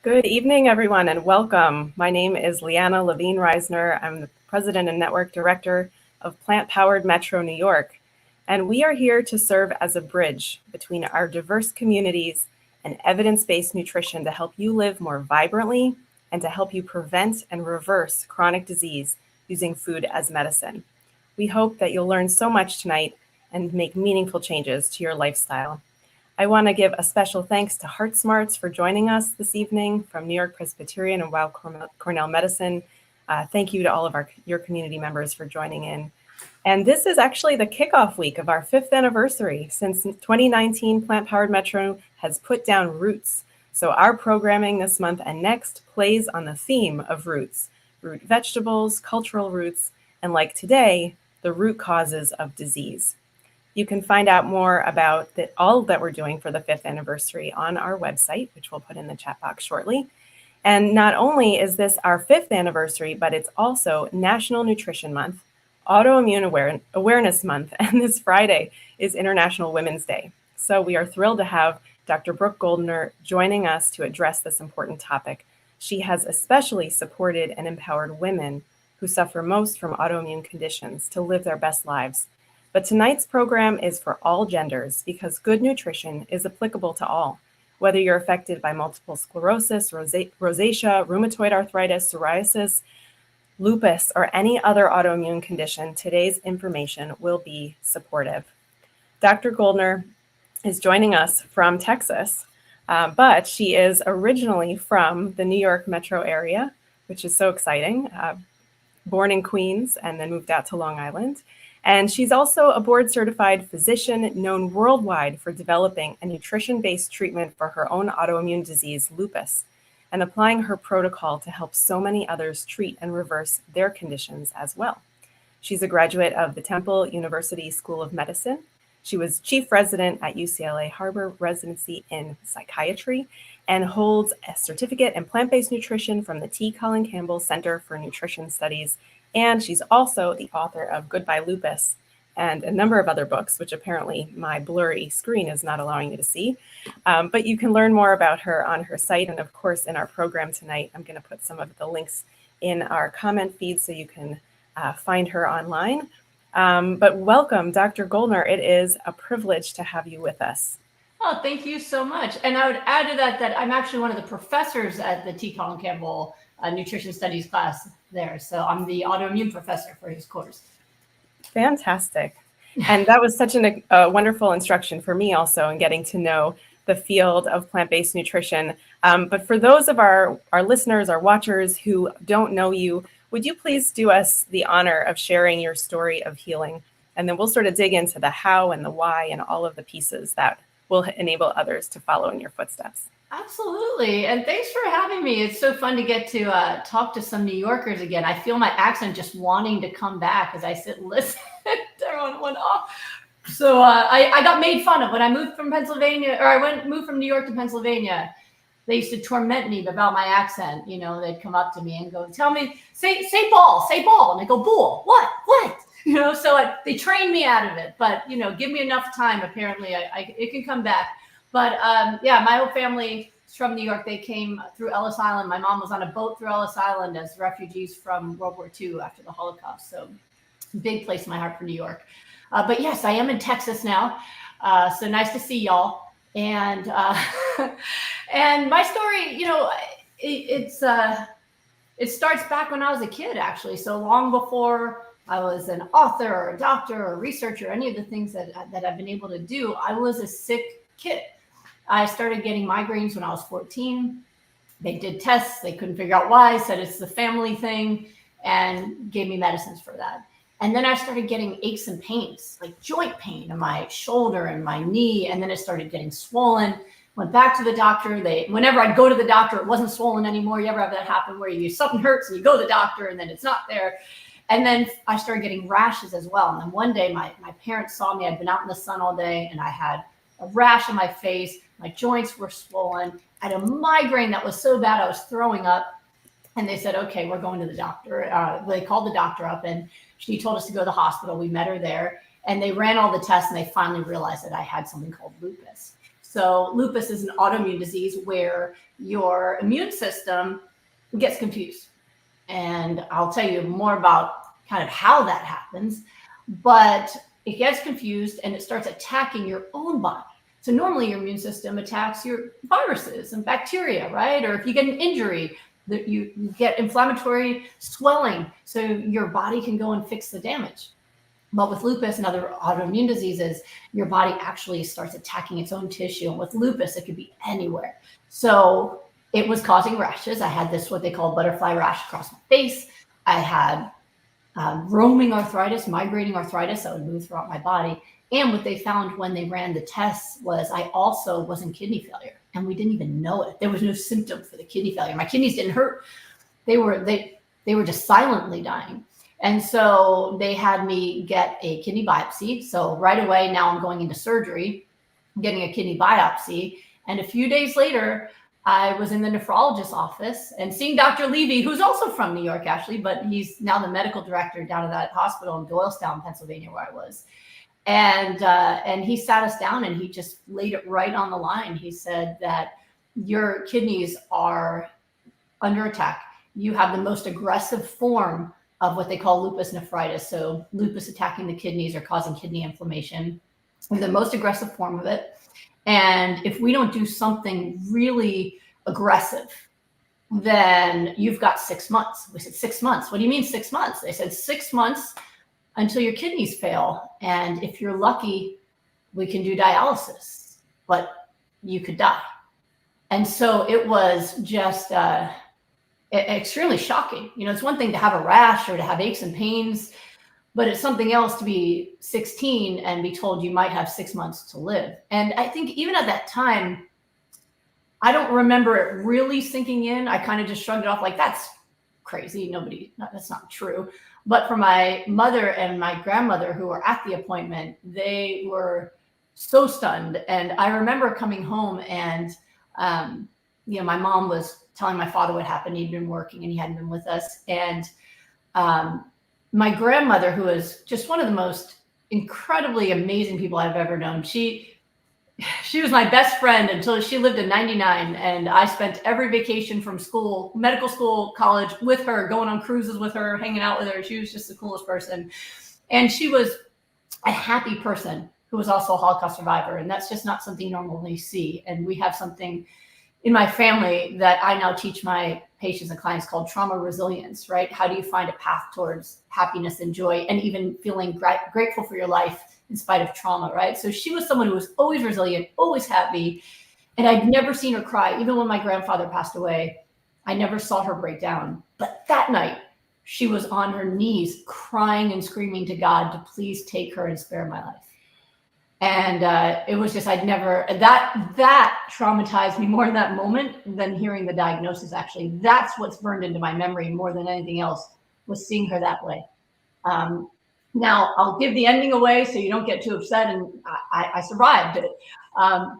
Good evening, everyone, and welcome. My name is Leanna Levine-Reisner. I'm the President and Network Director of Plant-Powered Metro New York, and we are here to serve as a bridge between our diverse communities and evidence-based nutrition to help you live more vibrantly and to help you prevent and reverse chronic disease using food as medicine. We hope that you'll learn so much tonight and make meaningful changes to your lifestyle. I want to give a special thanks to Heart Smarts for joining us this evening from New York Presbyterian and Weill Cornell Medicine. Thank you to all of your community members for joining in. And this is actually the kickoff week of our 5th anniversary. Since 2019, Plant Powered Metro has put down roots. So our programming this month and next plays on the theme of roots, root vegetables, cultural roots, and like today, the root causes of disease. You can find out more about all that we're doing for the 5th anniversary on our website, which we'll put in the chat box shortly. And not only is this our 5th anniversary, but it's also National Nutrition Month, Autoimmune Awareness Month, and this Friday is International Women's Day. So we are thrilled to have Dr. Brooke Goldner joining us to address this important topic. She has especially supported and empowered women who suffer most from autoimmune conditions to live their best lives. But tonight's program is for all genders because good nutrition is applicable to all. Whether you're affected by multiple sclerosis, rosacea, rheumatoid arthritis, psoriasis, lupus, or any other autoimmune condition, today's information will be supportive. Dr. Goldner is joining us from Texas, but she is originally from the New York metro area, which is so exciting. Born in Queens and then moved out to Long Island. And she's also a board-certified physician known worldwide for developing a nutrition-based treatment for her own autoimmune disease, lupus, and applying her protocol to help so many others treat and reverse their conditions as well. She's a graduate of the Temple University School of Medicine. She was chief resident at UCLA Harbor Residency in Psychiatry and holds a certificate in plant-based nutrition from the T. Colin Campbell Center for Nutrition Studies. And she's also the author of Goodbye Lupus and a number of other books, which apparently my blurry screen is not allowing you to see. But you can learn more about her on her site. And of course, in our program tonight, I'm going to put some of the links in our comment feed so you can find her online. But welcome, Dr. Goldner. It is a privilege to have you with us. Oh, thank you so much. And I would add to that I'm actually one of the professors at the T. Colin Campbell Nutrition Studies class there. So I'm the autoimmune professor for his course. Fantastic. And that was such a wonderful instruction for me also in getting to know the field of plant-based nutrition. But for those of our listeners, our watchers who don't know you, would you please do us the honor of sharing your story of healing? And then we'll sort of dig into the how and the why and all of the pieces that will enable others to follow in your footsteps. Absolutely. And thanks for having me. It's so fun to get to talk to some New Yorkers again. I feel my accent just wanting to come back as I sit and listen to everyone went off. So I got made fun of when I moved from Pennsylvania, or moved from New York to Pennsylvania. They used to torment me about my accent. You know, they'd come up to me and go, tell me, say ball, say ball. And I go, bull, what? You know, so they trained me out of it. But, you know, give me enough time. Apparently, it can come back. But yeah, my whole family is from New York. They came through Ellis Island. My mom was on a boat through Ellis Island as refugees from World War II after the Holocaust. So big place in my heart for New York. But yes, I am in Texas now. So nice to see y'all. And and my story, you know, it starts back when I was a kid, actually. So long before I was an author or a doctor or a researcher, any of the things that I've been able to do, I was a sick kid. I started getting migraines when I was 14. They did tests. They couldn't figure out why, said it's the family thing, and gave me medicines for that. And then I started getting aches and pains, like joint pain in my shoulder and my knee. And then it started getting swollen. Went back to the doctor. Whenever I'd go to the doctor, it wasn't swollen anymore. You ever have that happen where something hurts and you go to the doctor and then it's not there? And then I started getting rashes as well. And then one day my parents saw me. I'd been out in the sun all day and I had a rash on my face. My joints were swollen. I had a migraine that was so bad I was throwing up. And they said, okay, we're going to the doctor. They called the doctor up and she told us to go to the hospital. We met her there and they ran all the tests and they finally realized that I had something called lupus. So lupus is an autoimmune disease where your immune system gets confused. And I'll tell you more about kind of how that happens, but it gets confused and it starts attacking your own body. So normally your immune system attacks your viruses and bacteria, right? Or if you get an injury, that you get inflammatory swelling, so your body can go and fix the damage. But with lupus and other autoimmune diseases, your body actually starts attacking its own tissue. And with lupus, it could be anywhere. So it was causing rashes. I had this, what they call butterfly rash across my face. I had roaming arthritis, migrating arthritis that would move throughout my body. And what they found when they ran the tests was I also was in kidney failure, and we didn't even know it. There was no symptom for the kidney failure. My kidneys didn't hurt. They were just silently dying. And so they had me get a kidney biopsy. So right away, now I'm going into surgery, getting a kidney biopsy. And a few days later, I was in the nephrologist's office and seeing Dr. Levy, who's also from New York, actually, but he's now the medical director down at that hospital in Doylestown, Pennsylvania, where I was. And he sat us down and he just laid it right on the line. He said that your kidneys are under attack. You have the most aggressive form of what they call lupus nephritis. So lupus attacking the kidneys or causing kidney inflammation, the most aggressive form of it. And if we don't do something really aggressive, then you've got 6 months. We said, 6 months? What do you mean 6 months? They said 6 months until your kidneys fail. And if you're lucky, we can do dialysis, but you could die. And so it was just extremely shocking. You know, it's one thing to have a rash or to have aches and pains, but it's something else to be 16 and be told you might have 6 months to live. And I think even at that time, I don't remember it really sinking in. I kind of just shrugged it off like, that's crazy. That's not true. But for my mother and my grandmother who were at the appointment, they were so stunned. And I remember coming home and, my mom was telling my father what happened. He'd been working and he hadn't been with us. And my grandmother, who is just one of the most incredibly amazing people I've ever known, she was my best friend until she lived in 99. And I spent every vacation from school, medical school, college with her, going on cruises with her, hanging out with her. She was just the coolest person. And she was a happy person who was also a Holocaust survivor. And that's just not something you normally see. And we have something in my family that I now teach my patients and clients called trauma resilience, right? How do you find a path towards happiness and joy and even feeling grateful for your life in spite of trauma, right? So she was someone who was always resilient, always happy. And I'd never seen her cry. Even when my grandfather passed away, I never saw her break down. But that night, she was on her knees crying and screaming to God to please take her and spare my life. And it was just, that traumatized me more in that moment than hearing the diagnosis, actually. That's what's burned into my memory more than anything else, was seeing her that way. Now, I'll give the ending away so you don't get too upset, and I survived it.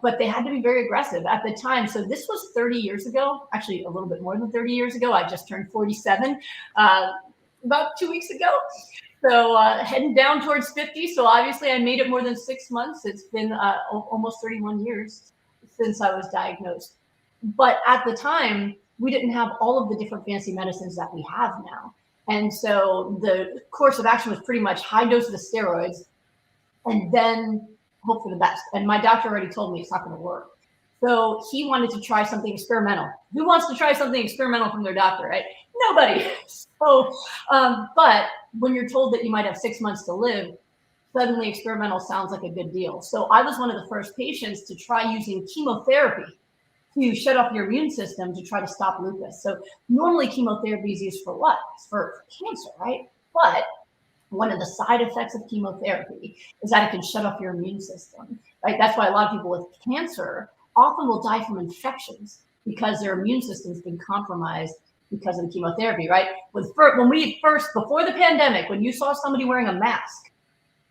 But they had to be very aggressive at the time. So this was 30 years ago, actually a little bit more than 30 years ago. I just turned 47 about 2 weeks ago. So heading down towards 50. So obviously I made it more than 6 months. It's been almost 31 years since I was diagnosed. But at the time, we didn't have all of the different fancy medicines that we have now. And so the course of action was pretty much high doses of steroids and then hope for the best. And my doctor already told me it's not going to work. So he wanted to try something experimental. Who wants to try something experimental from their doctor, right? Nobody. So, but when you're told that you might have 6 months to live, suddenly experimental sounds like a good deal. So I was one of the first patients to try using chemotherapy to shut off your immune system to try to stop lupus. So normally chemotherapy is used for what? It's for cancer, right? But one of the side effects of chemotherapy is that it can shut off your immune system, right? That's why a lot of people with cancer often will die from infections because their immune system's been compromised because of the chemotherapy, right? When we first, before the pandemic, when you saw somebody wearing a mask,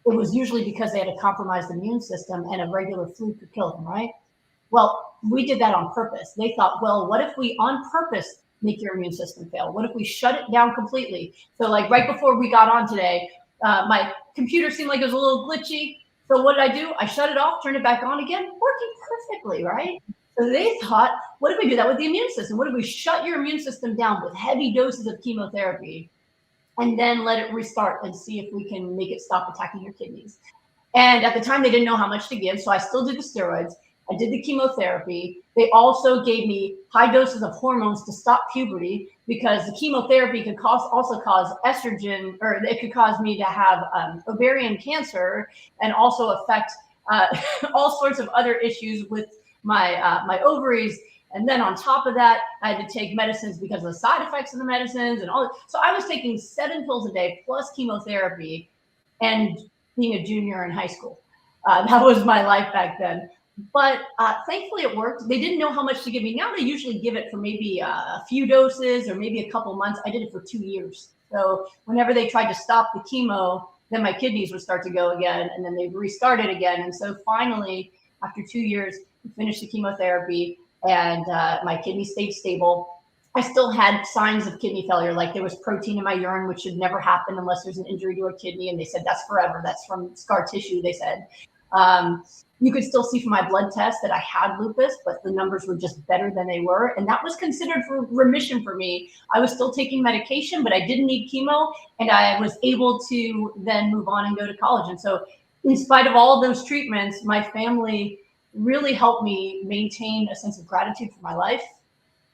it was usually because they had a compromised immune system and a regular flu could kill them, right? Well, we did that on purpose. They thought, well, what if we on purpose make your immune system fail? What if we shut it down completely? So like right before we got on today, my computer seemed like it was a little glitchy. So what did I do? I shut it off, turned it back on again, working perfectly, right? So they thought, what if we do that with the immune system? What if we shut your immune system down with heavy doses of chemotherapy and then let it restart and see if we can make it stop attacking your kidneys? And at the time, they didn't know how much to give, so I still did the steroids. I did the chemotherapy. They also gave me high doses of hormones to stop puberty, because the chemotherapy could also cause estrogen, or it could cause me to have ovarian cancer, and also affect all sorts of other issues with my ovaries. And then on top of that, I had to take medicines because of the side effects of the medicines and all. So I was taking 7 pills a day plus chemotherapy, and being a junior in high school. That was my life back then. But thankfully it worked. They didn't know how much to give me. Now they usually give it for maybe a few doses or maybe a couple months. I did it for 2 years. So whenever they tried to stop the chemo, then my kidneys would start to go again, and then they'd restart it again. And so finally, after 2 years, we finished the chemotherapy, and my kidneys stayed stable. I still had signs of kidney failure, like there was protein in my urine, which should never happen unless there's an injury to a kidney. And they said, that's forever. That's from scar tissue, they said. You could still see from my blood test that I had lupus, but the numbers were just better than they were. And that was considered for remission for me. I was still taking medication, but I didn't need chemo. And I was able to then move on and go to college. And so in spite of all of those treatments, my family really helped me maintain a sense of gratitude for my life.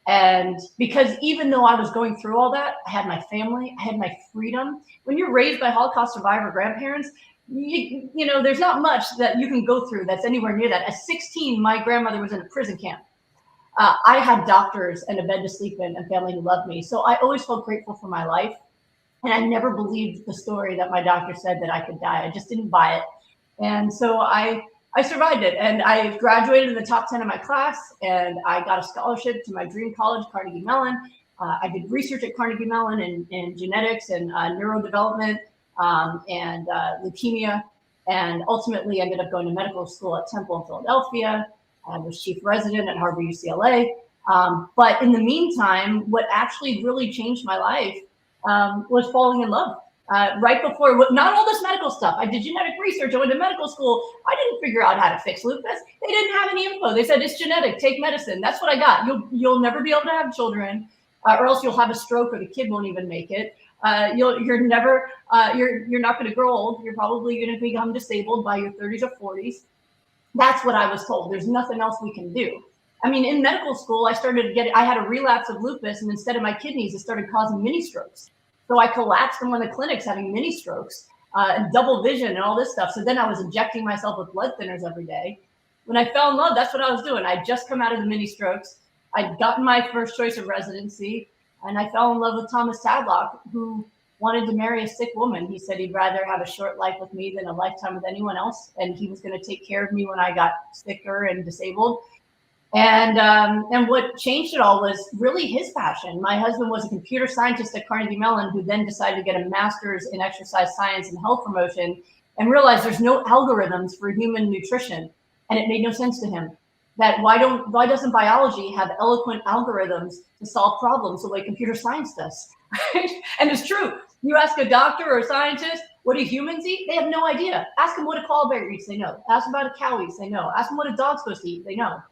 And because even though I was going through all that, I had my family, I had my freedom. When you're raised by Holocaust survivor grandparents, you know, there's not much that you can go through that's anywhere near that. At 16, my grandmother was in a prison camp. I had doctors and a bed to sleep in and family who loved me. So I always felt grateful for my life. And I never believed the story that my doctor said that I could die. I just didn't buy it. And so I survived it, and I graduated in the top 10 of my class, and I got a scholarship to my dream college, Carnegie Mellon. I did research at Carnegie Mellon in genetics and neurodevelopment and leukemia, and ultimately ended up going to medical school at Temple in Philadelphia. I was chief resident at Harvard UCLA. But in the meantime, what actually really changed my life was falling in love. Right before, not all this medical stuff. I did genetic research. I went to medical school. I didn't figure out how to fix lupus. They didn't have any info. They said, it's genetic, take medicine. That's what I got. You'll never be able to have children, or else you'll have a stroke, or the kid won't even make it. You're not going to grow old. You're probably going to become disabled by your 30s or 40s. That's what I was told. There's nothing else we can do. I mean, in medical school, I had a relapse of lupus, and instead of my kidneys, it started causing mini strokes. So I collapsed in one of the clinics having mini strokes and double vision and all this stuff. So then I was injecting myself with blood thinners every day. When I fell in love, that's what I was doing. I'd just come out of the mini strokes. I'd gotten my first choice of residency, and I fell in love with Thomas Tadlock, who wanted to marry a sick woman. He said he'd rather have a short life with me than a lifetime with anyone else. And he was going to take care of me when I got sicker and disabled. And what changed it all was really his passion. My husband was a computer scientist at Carnegie Mellon, who then decided to get a master's in exercise science and health promotion, and realized there's no algorithms for human nutrition. And it made no sense to him. That why doesn't biology have eloquent algorithms to solve problems the way computer science does? And it's true. You ask a doctor or a scientist, what do humans eat? They have no idea. Ask them what a koala bear eats, they know. Ask them about a cow eats, they know. Ask them what a dog's supposed to eat, they know.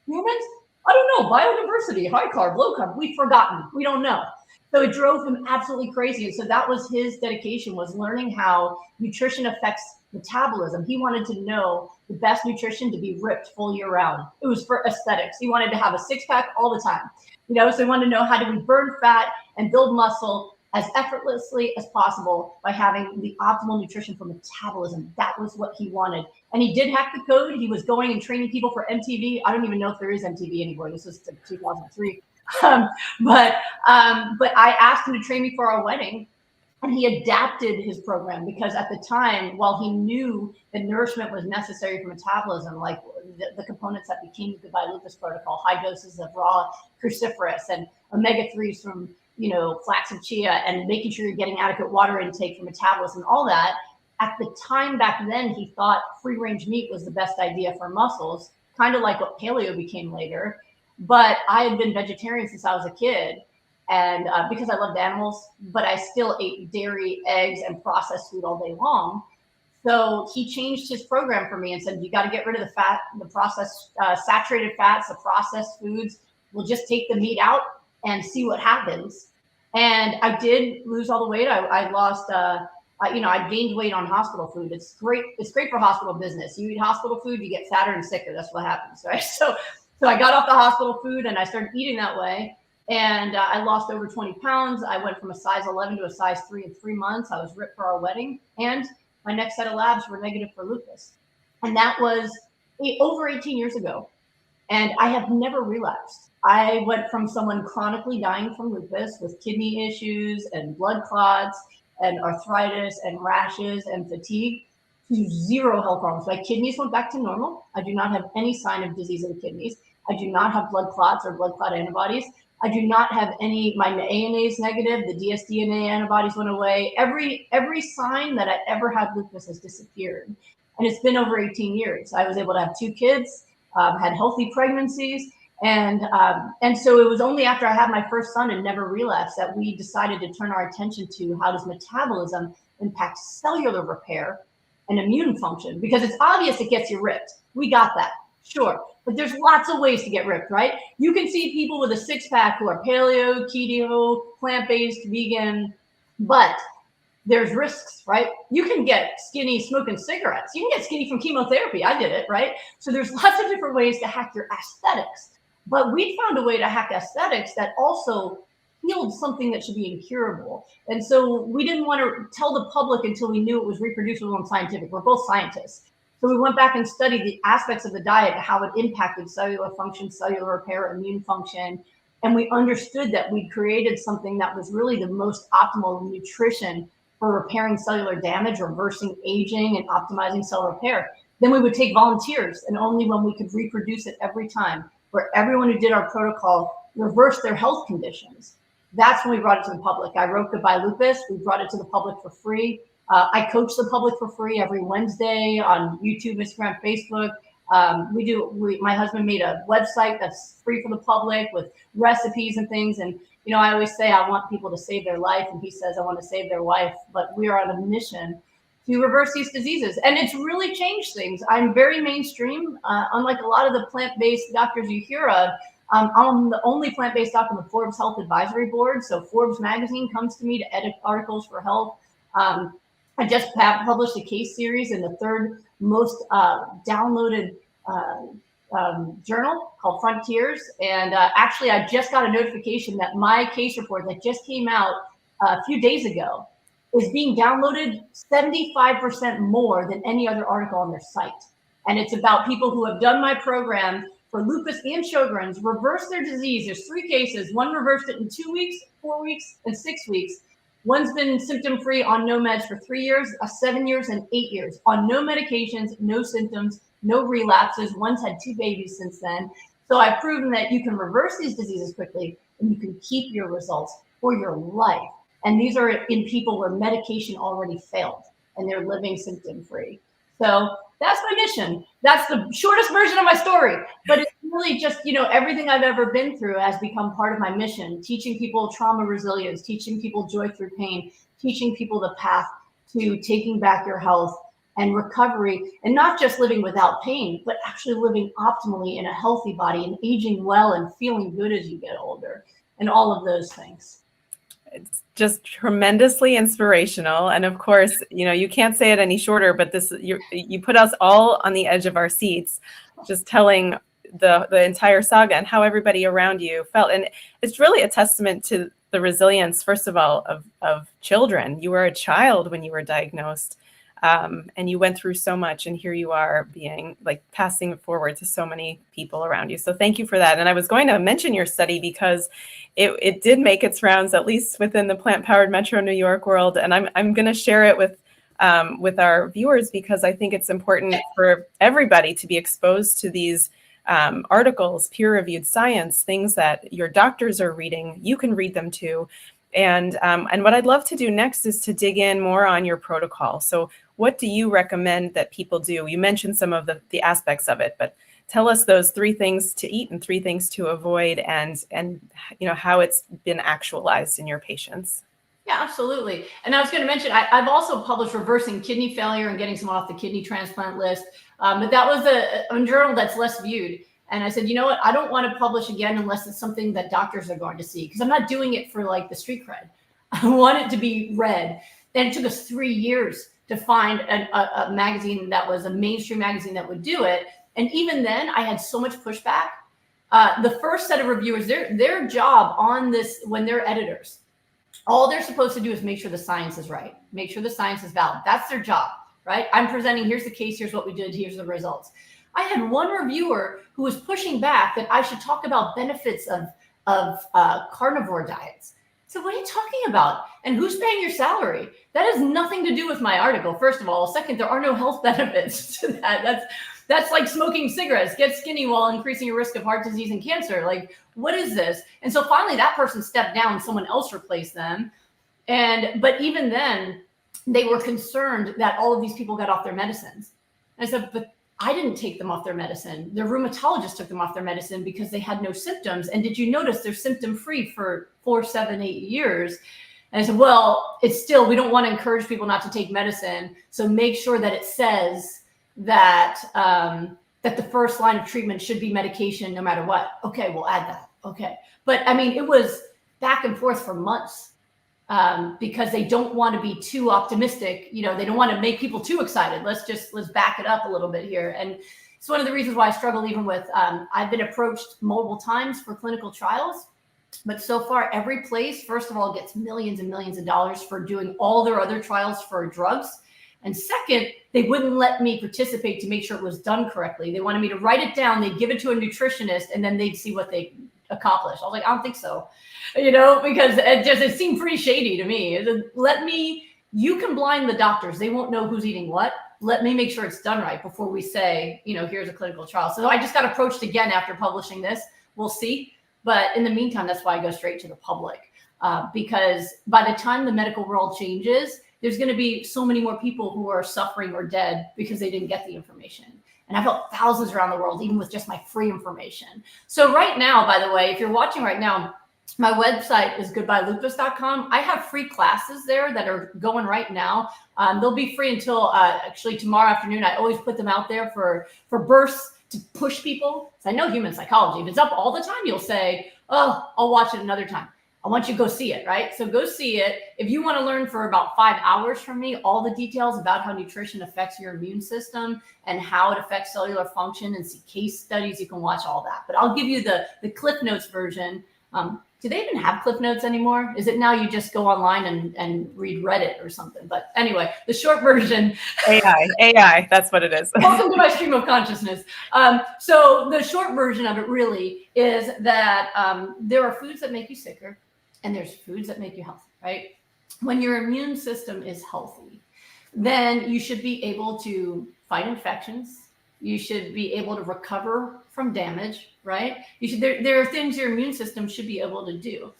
Humans? I don't know. Biodiversity, high carb, low carb. We've forgotten. We don't know. So it drove him absolutely crazy. And so that was his dedication, was learning how nutrition affects metabolism. He wanted to know the best nutrition to be ripped full year round. It was for aesthetics. He wanted to have a six-pack all the time. So he wanted to know how do we burn fat and build muscle as effortlessly as possible by having the optimal nutrition for metabolism. That was what he wanted. And he did hack the code. He was going and training people for MTV. I don't even know if there is MTV anymore. This was 2003. But I asked him to train me for our wedding, and he adapted his program because at the time, while he knew that nourishment was necessary for metabolism, like the components that became the Goodbye Lupus protocol, high doses of raw cruciferous and omega-3s from flax and chia, and making sure you're getting adequate water intake for metabolism, all that. At the time back then, he thought free-range meat was the best idea for muscles, kind of like what paleo became later. But I had been vegetarian since I was a kid, and because I loved animals, but I still ate dairy, eggs, and processed food all day long. So he changed his program for me and said, you got to get rid of the fat, the processed, saturated fats, the processed foods. We'll just take the meat out and see what happens. And I did lose all the weight. I lost, I gained weight on hospital food. It's great. It's great for hospital business. You eat hospital food, you get fatter and sicker. That's what happens, right? So I got off the hospital food and I started eating that way. And I lost over 20 pounds. I went from a size 11 to a size 3 in 3 months. I was ripped for our wedding. And my next set of labs were negative for lupus. And that was over 18 years ago. And I have never relapsed. I went from someone chronically dying from lupus with kidney issues and blood clots and arthritis and rashes and fatigue to zero health problems. My kidneys went back to normal. I do not have any sign of disease in the kidneys. I do not have blood clots or blood clot antibodies. I do not have any, my ANA is negative, the dsDNA antibodies went away. Every sign that I ever had lupus has disappeared. And it's been over 18 years. I was able to have 2 kids, had healthy pregnancies. And so it was only after I had my first son and never relapsed that we decided to turn our attention to how does metabolism impact cellular repair and immune function, because it's obvious it gets you ripped. We got that, sure. But there's lots of ways to get ripped, right? You can see people with a 6-pack who are paleo, keto, plant-based, vegan, but there's risks, right? You can get skinny smoking cigarettes. You can get skinny from chemotherapy. I did it, right? So there's lots of different ways to hack your aesthetics. But we found a way to hack aesthetics that also healed something that should be incurable. And so we didn't want to tell the public until we knew it was reproducible and scientific. We're both scientists. So we went back and studied the aspects of the diet, how it impacted cellular function, cellular repair, immune function. And we understood that we created something that was really the most optimal nutrition for repairing cellular damage, reversing aging, and optimizing cell repair. Then we would take volunteers, and only when we could reproduce it every time, where everyone who did our protocol reversed their health conditions. That's when we brought it to the public. I wrote Goodbye Lupus. We brought it to the public for free. I coach the public for free every Wednesday on YouTube, Instagram, Facebook. My husband made a website that's free for the public with recipes and things. And, I always say I want people to save their life. And he says, I want to save their wife. But we are on a mission to reverse these diseases. And it's really changed things. I'm very mainstream. Unlike a lot of the plant-based doctors you hear of, I'm the only plant-based doctor on the Forbes Health Advisory Board. So Forbes magazine comes to me to edit articles for health. I just published a case series in the 3rd most downloaded journal called Frontiers. And actually, I just got a notification that my case report that just came out a few days ago is being downloaded 75% more than any other article on their site. And it's about people who have done my program for lupus and Sjogren's, reverse their disease. There's 3 cases. One reversed it in 2 weeks, 4 weeks, and 6 weeks. One's been symptom-free on no meds for 3 years, 7 years, and 8 years on no medications, no symptoms, no relapses. One's had 2 babies since then. So I've proven that you can reverse these diseases quickly and you can keep your results for your life. And these are in people where medication already failed and they're living symptom-free. So that's my mission. That's the shortest version of my story, but it's really just, everything I've ever been through has become part of my mission, teaching people trauma resilience, teaching people joy through pain, teaching people the path to taking back your health and recovery, and not just living without pain, but actually living optimally in a healthy body and aging well and feeling good as you get older and all of those things. It's just tremendously inspirational. And of course, you can't say it any shorter, but you put us all on the edge of our seats, just telling the entire saga and how everybody around you felt. And it's really a testament to the resilience, first of all, of children. You were a child when you were diagnosed, and you went through so much, and here you are passing it forward to so many people around you. So thank you for that. And I was going to mention your study because it did make its rounds, at least within the plant-powered Metro New York world. And I'm going to share it with our viewers because I think it's important for everybody to be exposed to these articles, peer-reviewed science, things that your doctors are reading. You can read them too. And what I'd love to do next is to dig in more on your protocol. So what do you recommend that people do? You mentioned some of the aspects of it, but tell us those 3 things to eat and 3 things to avoid, and how it's been actualized in your patients. Yeah, absolutely. And I was going to mention, I've also published reversing kidney failure and getting someone off the kidney transplant list. But that was a journal that's less viewed. And I said, you know what? I don't want to publish again unless it's something that doctors are going to see, because I'm not doing it for like the street cred. I want it to be read. And it took us 3 years to find a magazine that was a mainstream magazine that would do it. And even then, I had so much pushback. The first set of reviewers, their job on this, when they're editors, all they're supposed to do is make sure the science is right, make sure the science is valid. That's their job, right? I'm presenting, here's the case, here's what we did, here's the results. I had one reviewer who was pushing back that I should talk about benefits of carnivore diets. So what are you talking about? And who's paying your salary? That has nothing to do with my article, first of all. Second, there are no health benefits to that. That's like smoking cigarettes, get skinny while increasing your risk of heart disease and cancer. Like, what is this? And so finally that person stepped down, someone else replaced them. But even then they were concerned that all of these people got off their medicines. And I said, but I didn't take them off their medicine. Their rheumatologist took them off their medicine because they had no symptoms. And did you notice they're symptom free for 4, 7, 8 years? And I said, well, it's still, we don't want to encourage people not to take medicine. So make sure that it says that that the first line of treatment should be medication no matter what. Okay, we'll add that. Okay. But I mean, it was back and forth for months because they don't want to be too optimistic. You know, they don't want to make people too excited. Let's back it up a little bit here. And it's one of the reasons why I struggle even with, I've been approached multiple times for clinical trials, but so far every place, first of all, gets millions and millions of dollars for doing all their other trials for drugs. And second, they wouldn't let me participate to make sure it was done correctly. They wanted me to write it down, they'd give it to a nutritionist, and then they'd see what they accomplished. I was like, I don't think so, you know, because it seemed pretty shady to me. You can blind the doctors. They won't know who's eating what. Let me make sure it's done right before we say, you know, here's a clinical trial. So I just got approached again after publishing this. We'll see. But in the meantime, that's why I go straight to the public, because by the time the medical world changes, there's going to be so many more people who are suffering or dead because they didn't get the information. And I've helped thousands around the world, even with just my free information. So right now, by the way, if you're watching right now, my website is goodbyelupus.com. I have free classes there that are going right now. They'll be free until actually tomorrow afternoon. I always put them out there for bursts to push people. So I know human psychology. If it's up all the time, you'll say, oh, I'll watch it another time. I want you to go see it, right? So go see it. If you want to learn for about 5 hours from me, all the details about how nutrition affects your immune system and how it affects cellular function and see case studies, you can watch all that. But I'll give you the Cliff Notes version. Do they even have Cliff Notes anymore? Is it now you just go online and read Reddit or something? But anyway, the short version. AI, that's what it is. Welcome to my stream of consciousness. So the short version of it really is that there are foods that make you sicker and there's foods that make you healthy, right? When your immune system is healthy, then you should be able to fight infections. You should be able to recover from damage, right? There are things your immune system should be able to do.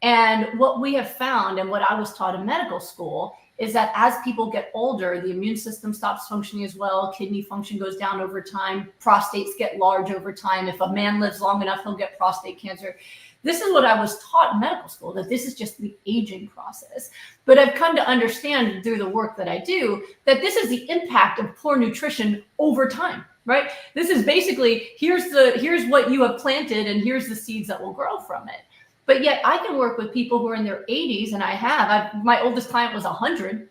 And what we have found, and what I was taught in medical school, is that as people get older, the immune system stops functioning as well. Kidney function goes down over time. Prostates get large over time. If a man lives long enough, he'll get prostate cancer. This is what I was taught in medical school, that this is just the aging process. But I've come to understand through the work that I do that this is the impact of poor nutrition over time, right? This is basically, here's what you have planted and here's the seeds that will grow from it. But yet I can work with people who are in their 80s, and my oldest client was 100,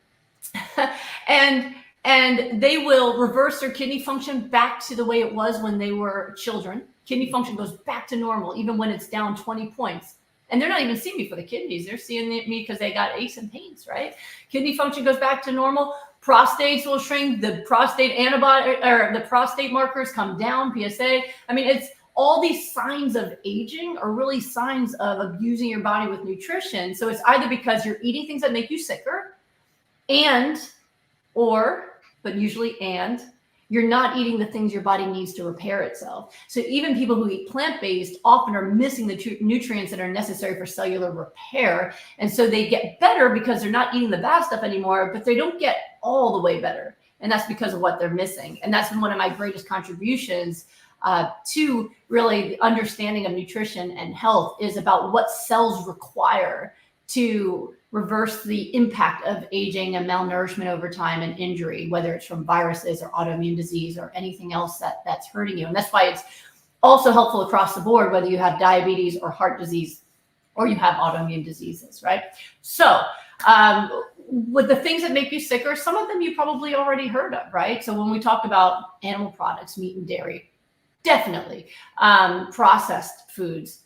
and they will reverse their kidney function back to the way it was when they were children. Kidney function goes back to normal, even when it's down 20 points. And they're not even seeing me for the kidneys. They're seeing me because they got aches and pains, right? Kidney function goes back to normal. Prostates will shrink. The prostate antibody or the prostate markers come down, PSA. I mean, it's all these signs of aging are really signs of abusing your body with nutrition. So it's either because you're eating things that make you sicker but usually you're not eating the things your body needs to repair itself. So even people who eat plant-based often are missing the nutrients that are necessary for cellular repair. And so they get better because they're not eating the bad stuff anymore, but they don't get all the way better. And that's because of what they're missing. And that's been one of my greatest contributions to really the understanding of nutrition and health, is about what cells require to reverse the impact of aging and malnourishment over time and injury, whether it's from viruses or autoimmune disease or anything else that's hurting you. And that's why it's also helpful across the board, whether you have diabetes or heart disease or you have autoimmune diseases, right? So with the things that make you sicker, some of them you probably already heard of, right? So when we talk about animal products, meat and dairy, definitely. Processed foods,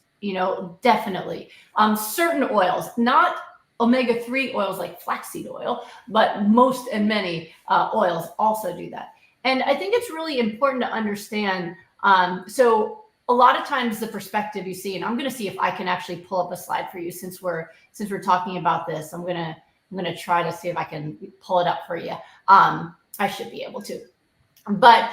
definitely. Certain oils, not omega-3 oils like flaxseed oil, but most and many oils also do that. And I think it's really important to understand. So a lot of times the perspective you see, and I'm going to see if I can actually pull up a slide for you since we're talking about this. I'm going to try to see if I can pull it up for you. I should be able to. But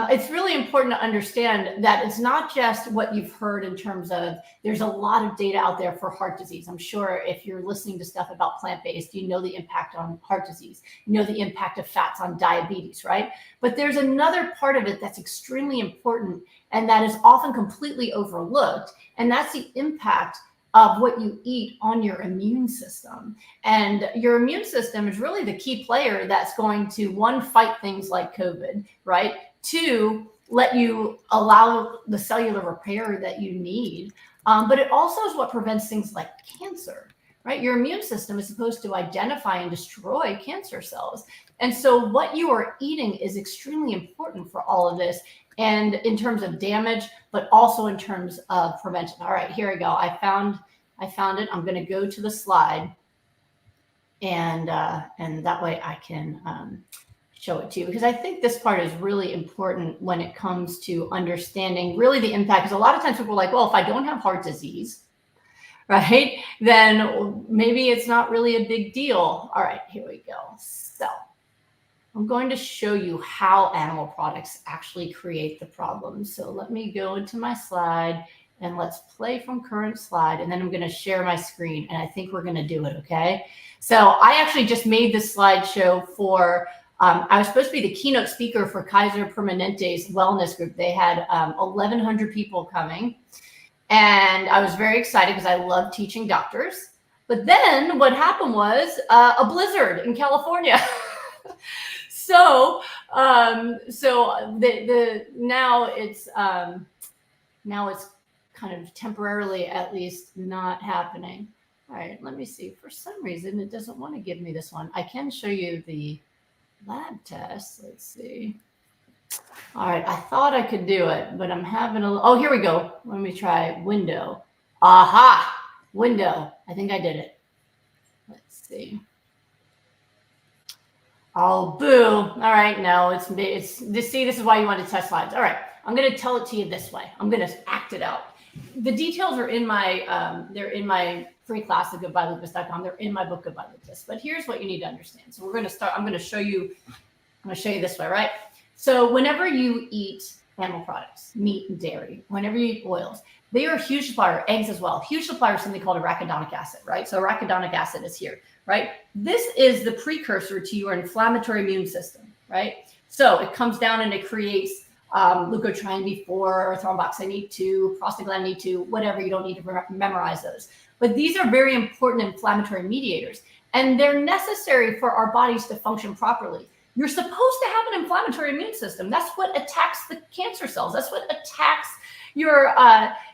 it's really important to understand that it's not just what you've heard in terms of, there's a lot of data out there for heart disease. I'm sure if you're listening to stuff about plant-based, you know the impact on heart disease, you know the impact of fats on diabetes, right? But there's another part of it that's extremely important and that is often completely overlooked, and that's the impact of what you eat on your immune system. And your immune system is really the key player that's going to, one, fight things like COVID, right? Two, let you allow the cellular repair that you need. But it also is what prevents things like cancer, right? Your immune system is supposed to identify and destroy cancer cells. And so what you are eating is extremely important for all of this, and in terms of damage, but also in terms of prevention. All right, here we go. I found it. I'm going to go to the slide, and that way I can show it to you, because I think this part is really important when it comes to understanding really the impact. Because a lot of times people are like, well, if I don't have heart disease, right, then maybe it's not really a big deal. All right, here we go. So I'm going to show you how animal products actually create the problem. So let me go into my slide and let's play from current slide. And then I'm going to share my screen, and I think we're going to do it. Okay. So I actually just made this slideshow for, I was supposed to be the keynote speaker for Kaiser Permanente's wellness group. They had 1,100 people coming, and I was very excited because I love teaching doctors. But then what happened was a blizzard in California. So now it's kind of temporarily at least not happening. All right, let me see. For some reason, it doesn't want to give me this one. I can show you the lab test. Let's see. All right, I thought I could do it, but I'm having oh, here we go. Let me try window. Aha, window. I think I did it. Let's see. Oh, boo. All right, no, it's see, this is why you want to test slides. All right, I'm going to tell it to you this way. I'm going to act it out. The details are in my, they're in my free class at goodbyelupus.com. They're in my book, Goodbye Lupus. But here's what you need to understand. So we're going to start, I'm going to show you this way, right? So whenever you eat animal products, meat and dairy, whenever you eat oils, they are a huge supplier, eggs as well, huge supplier of something called arachidonic acid, right? So arachidonic acid is here, right? This is the precursor to your inflammatory immune system, right? So it comes down and it creates leukotriene B4, thromboxane E2, prostaglandin E2, whatever. You don't need to memorize those. But these are very important inflammatory mediators, and they're necessary for our bodies to function properly. You're supposed to have an inflammatory immune system. That's what attacks the cancer cells. That's what attacks your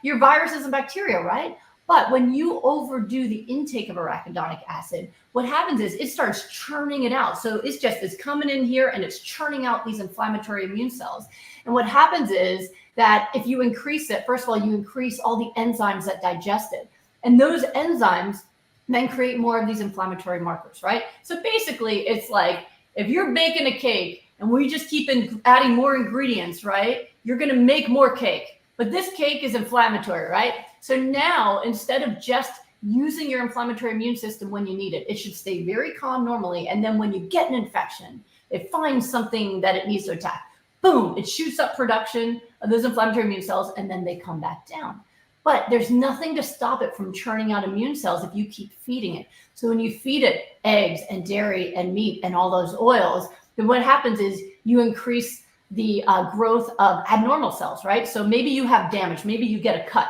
viruses and bacteria, right? But when you overdo the intake of arachidonic acid, what happens is it starts churning it out. So it's coming in here and it's churning out these inflammatory immune cells. And what happens is that if you increase it, first of all, you increase all the enzymes that digest it. And those enzymes then create more of these inflammatory markers, right? So basically, it's like if you're baking a cake and we just keep adding more ingredients, right? You're going to make more cake. But this cake is inflammatory, right? So now, instead of just using your inflammatory immune system when you need it, it should stay very calm normally. And then when you get an infection, it finds something that it needs to attack. Boom, it shoots up production of those inflammatory immune cells, and then they come back down. But there's nothing to stop it from churning out immune cells if you keep feeding it. So when you feed it eggs and dairy and meat and all those oils, then what happens is you increase the growth of abnormal cells, right? So maybe you have damage, maybe you get a cut.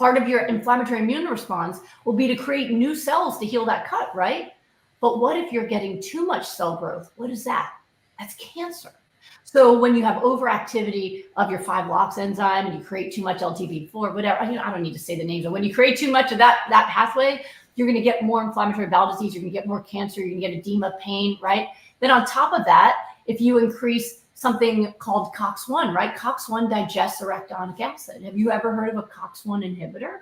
Part of your inflammatory immune response will be to create new cells to heal that cut, right? But what if you're getting too much cell growth? What is that? That's cancer. So when you have overactivity of your 5-LOX enzyme and you create too much LTB4, whatever, I don't need to say the names, but when you create too much of that pathway, you're going to get more inflammatory bowel disease, you're going to get more cancer, you're going to get edema, pain, right? Then on top of that, if you increase something called COX-1, right? COX-1 digests arachidonic acid. Have you ever heard of a COX-1 inhibitor?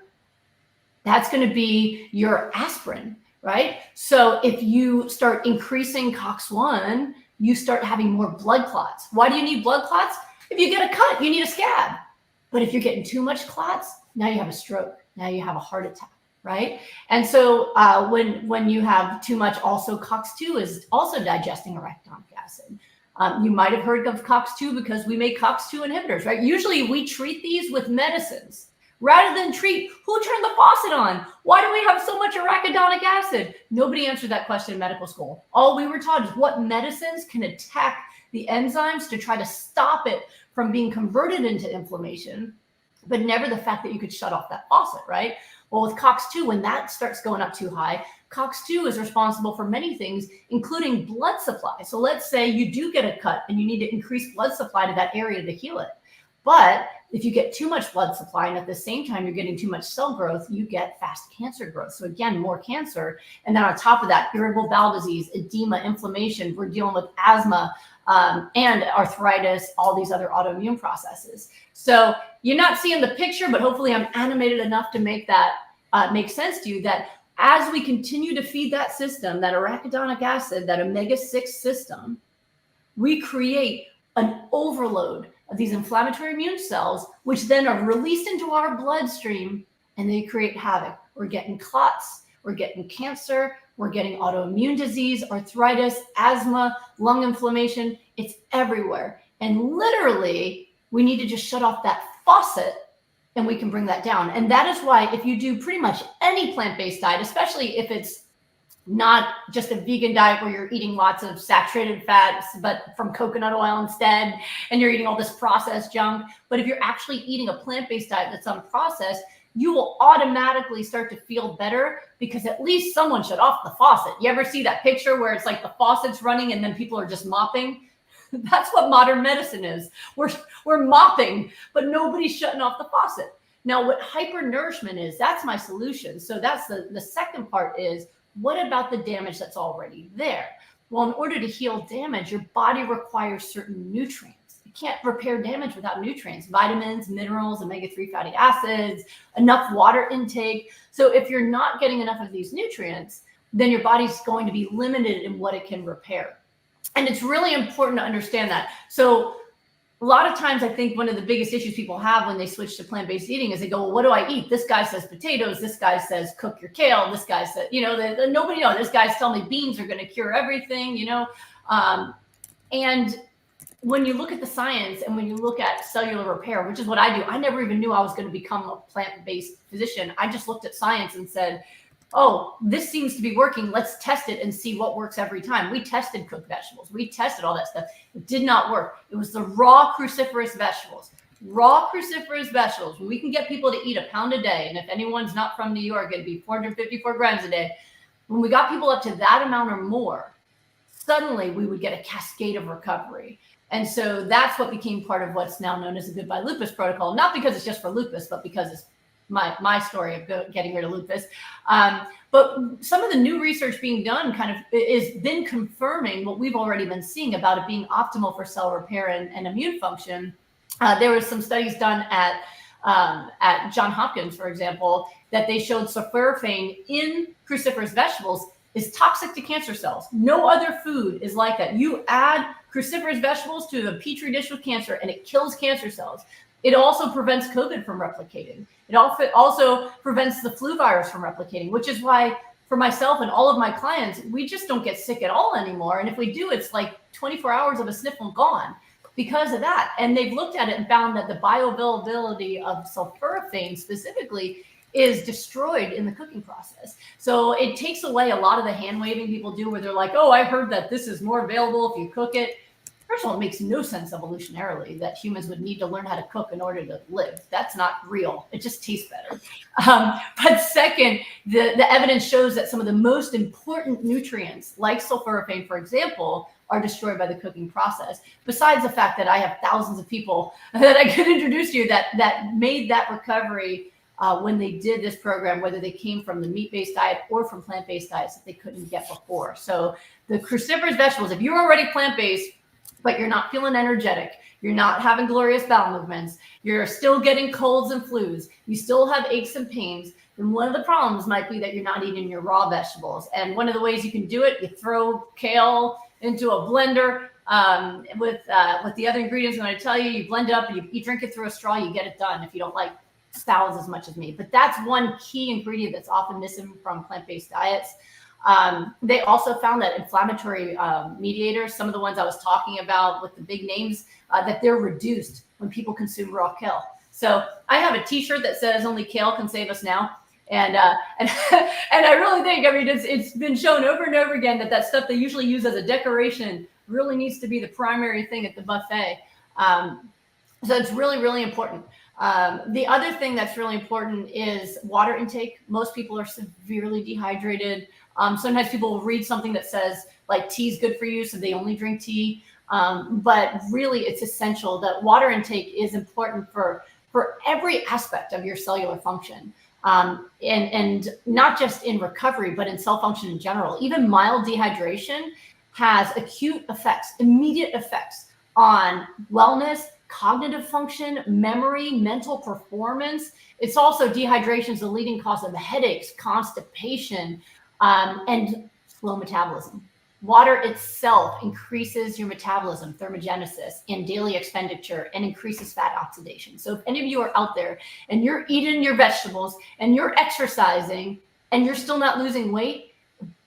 That's going to be your aspirin, right? So if you start increasing COX-1, you start having more blood clots. Why do you need blood clots? If you get a cut, you need a scab. But if you're getting too much clots, now you have a stroke. Now you have a heart attack, right? And so when you have too much, also Cox II is also digesting arachidonic acid. You might have heard of Cox II because we make Cox II inhibitors, right? Usually we treat these with medicines rather than treat who turned the faucet on. Why do we have so much arachidonic acid? Nobody answered that question in medical school. All we were taught is what medicines can attack the enzymes to try to stop it from being converted into inflammation, but never the fact that you could shut off that faucet, right? Well, with Cox II, when that starts going up too high, Cox II is responsible for many things, including blood supply. So let's say you do get a cut and you need to increase blood supply to that area to heal it. But if you get too much blood supply and at the same time you're getting too much cell growth, you get fast cancer growth. So again, more cancer. And then on top of that, irritable bowel disease, edema, inflammation, we're dealing with asthma and arthritis, all these other autoimmune processes. So you're not seeing the picture, but hopefully I'm animated enough to make that make sense to you, that as we continue to feed that system, that arachidonic acid, that omega-6 system, we create an overload of these inflammatory immune cells, which then are released into our bloodstream and they create havoc. We're getting clots, we're getting cancer, we're getting autoimmune disease, arthritis, asthma, lung inflammation. It's everywhere. And literally, we need to just shut off that faucet and we can bring that down. And that is why if you do pretty much any plant-based diet, especially if it's not just a vegan diet where you're eating lots of saturated fats, but from coconut oil instead, and you're eating all this processed junk. But if you're actually eating a plant-based diet that's unprocessed, you will automatically start to feel better because at least someone shut off the faucet. You ever see that picture where it's like the faucet's running and then people are just mopping? That's what modern medicine is. We're mopping, but nobody's shutting off the faucet. Now, what hyper-nourishment is, that's my solution. So that's the second part is, what about the damage that's already there? Well, in order to heal damage, your body requires certain nutrients. You can't repair damage without nutrients, vitamins, minerals, omega-3 fatty acids, enough water intake. So if you're not getting enough of these nutrients, then your body's going to be limited in what it can repair. And it's really important to understand that. So a lot of times I think one of the biggest issues people have when they switch to plant-based eating is they go, well, what do I eat? This guy says potatoes. This guy says cook your kale. This guy said, nobody knows. This guy's telling me beans are going to cure everything, and when you look at the science and when you look at cellular repair, which is what I do, I never even knew I was going to become a plant-based physician. I just looked at science and said, oh, this seems to be working. Let's test it and see what works every time. We tested cooked vegetables. We tested all that stuff. It did not work. It was the raw cruciferous vegetables. Raw cruciferous vegetables. When we can get people to eat a pound a day, and if anyone's not from New York, it'd be 454 grams a day. When we got people up to that amount or more, suddenly we would get a cascade of recovery. And so that's what became part of what's now known as the Goodbye Lupus protocol. Not because it's just for lupus, but because it's my story of getting rid of lupus. But some of the new research being done kind of is been confirming what we've already been seeing about it being optimal for cell repair and immune function. There were some studies done at Johns Hopkins, for example, that they showed sulforaphane in cruciferous vegetables is toxic to cancer cells. No other food is like that. You add cruciferous vegetables to a petri dish with cancer and it kills cancer cells. It also prevents COVID from replicating. It also prevents the flu virus from replicating, which is why for myself and all of my clients, we just don't get sick at all anymore. And if we do, it's like 24 hours of a sniffle gone because of that. And they've looked at it and found that the bioavailability of sulforaphane specifically is destroyed in the cooking process. So it takes away a lot of the hand waving people do where they're like, oh, I heard that this is more available if you cook it. First of all, it makes no sense evolutionarily that humans would need to learn how to cook in order to live. That's not real. It just tastes better. But second, the evidence shows that some of the most important nutrients, like sulforaphane, for example, are destroyed by the cooking process. Besides the fact that I have thousands of people that I could introduce to you that made that recovery when they did this program, whether they came from the meat-based diet or from plant-based diets that they couldn't get before. So the cruciferous vegetables, if you're already plant-based, but you're not feeling energetic, you're not having glorious bowel movements, you're still getting colds and flus, you still have aches and pains, then one of the problems might be that you're not eating your raw vegetables. And one of the ways you can do it, you throw kale into a blender with the other ingredients I'm going to tell you. You blend it up, you drink it through a straw, you get it done if you don't like salads as much as me. But that's one key ingredient that's often missing from plant-based diets. They also found that inflammatory mediators, some of the ones I was talking about with the big names, that they're reduced when people consume raw kale. So I have a T-shirt that says "Only kale can save us now," and and I really think, I mean, it's been shown over and over again that stuff they usually use as a decoration really needs to be the primary thing at the buffet. So it's really, really important. The other thing that's really important is water intake. Most people are severely dehydrated. Sometimes people will read something that says like tea is good for you, so they only drink tea. But really, it's essential that water intake is important for every aspect of your cellular function. And not just in recovery, but in cell function in general. Even mild dehydration has acute effects, immediate effects on wellness, cognitive function, memory, mental performance. It's also dehydration is the leading cause of headaches, constipation, and slow metabolism. Water itself increases your metabolism, thermogenesis, and daily expenditure, and increases fat oxidation. So if any of you are out there and you're eating your vegetables and you're exercising and you're still not losing weight,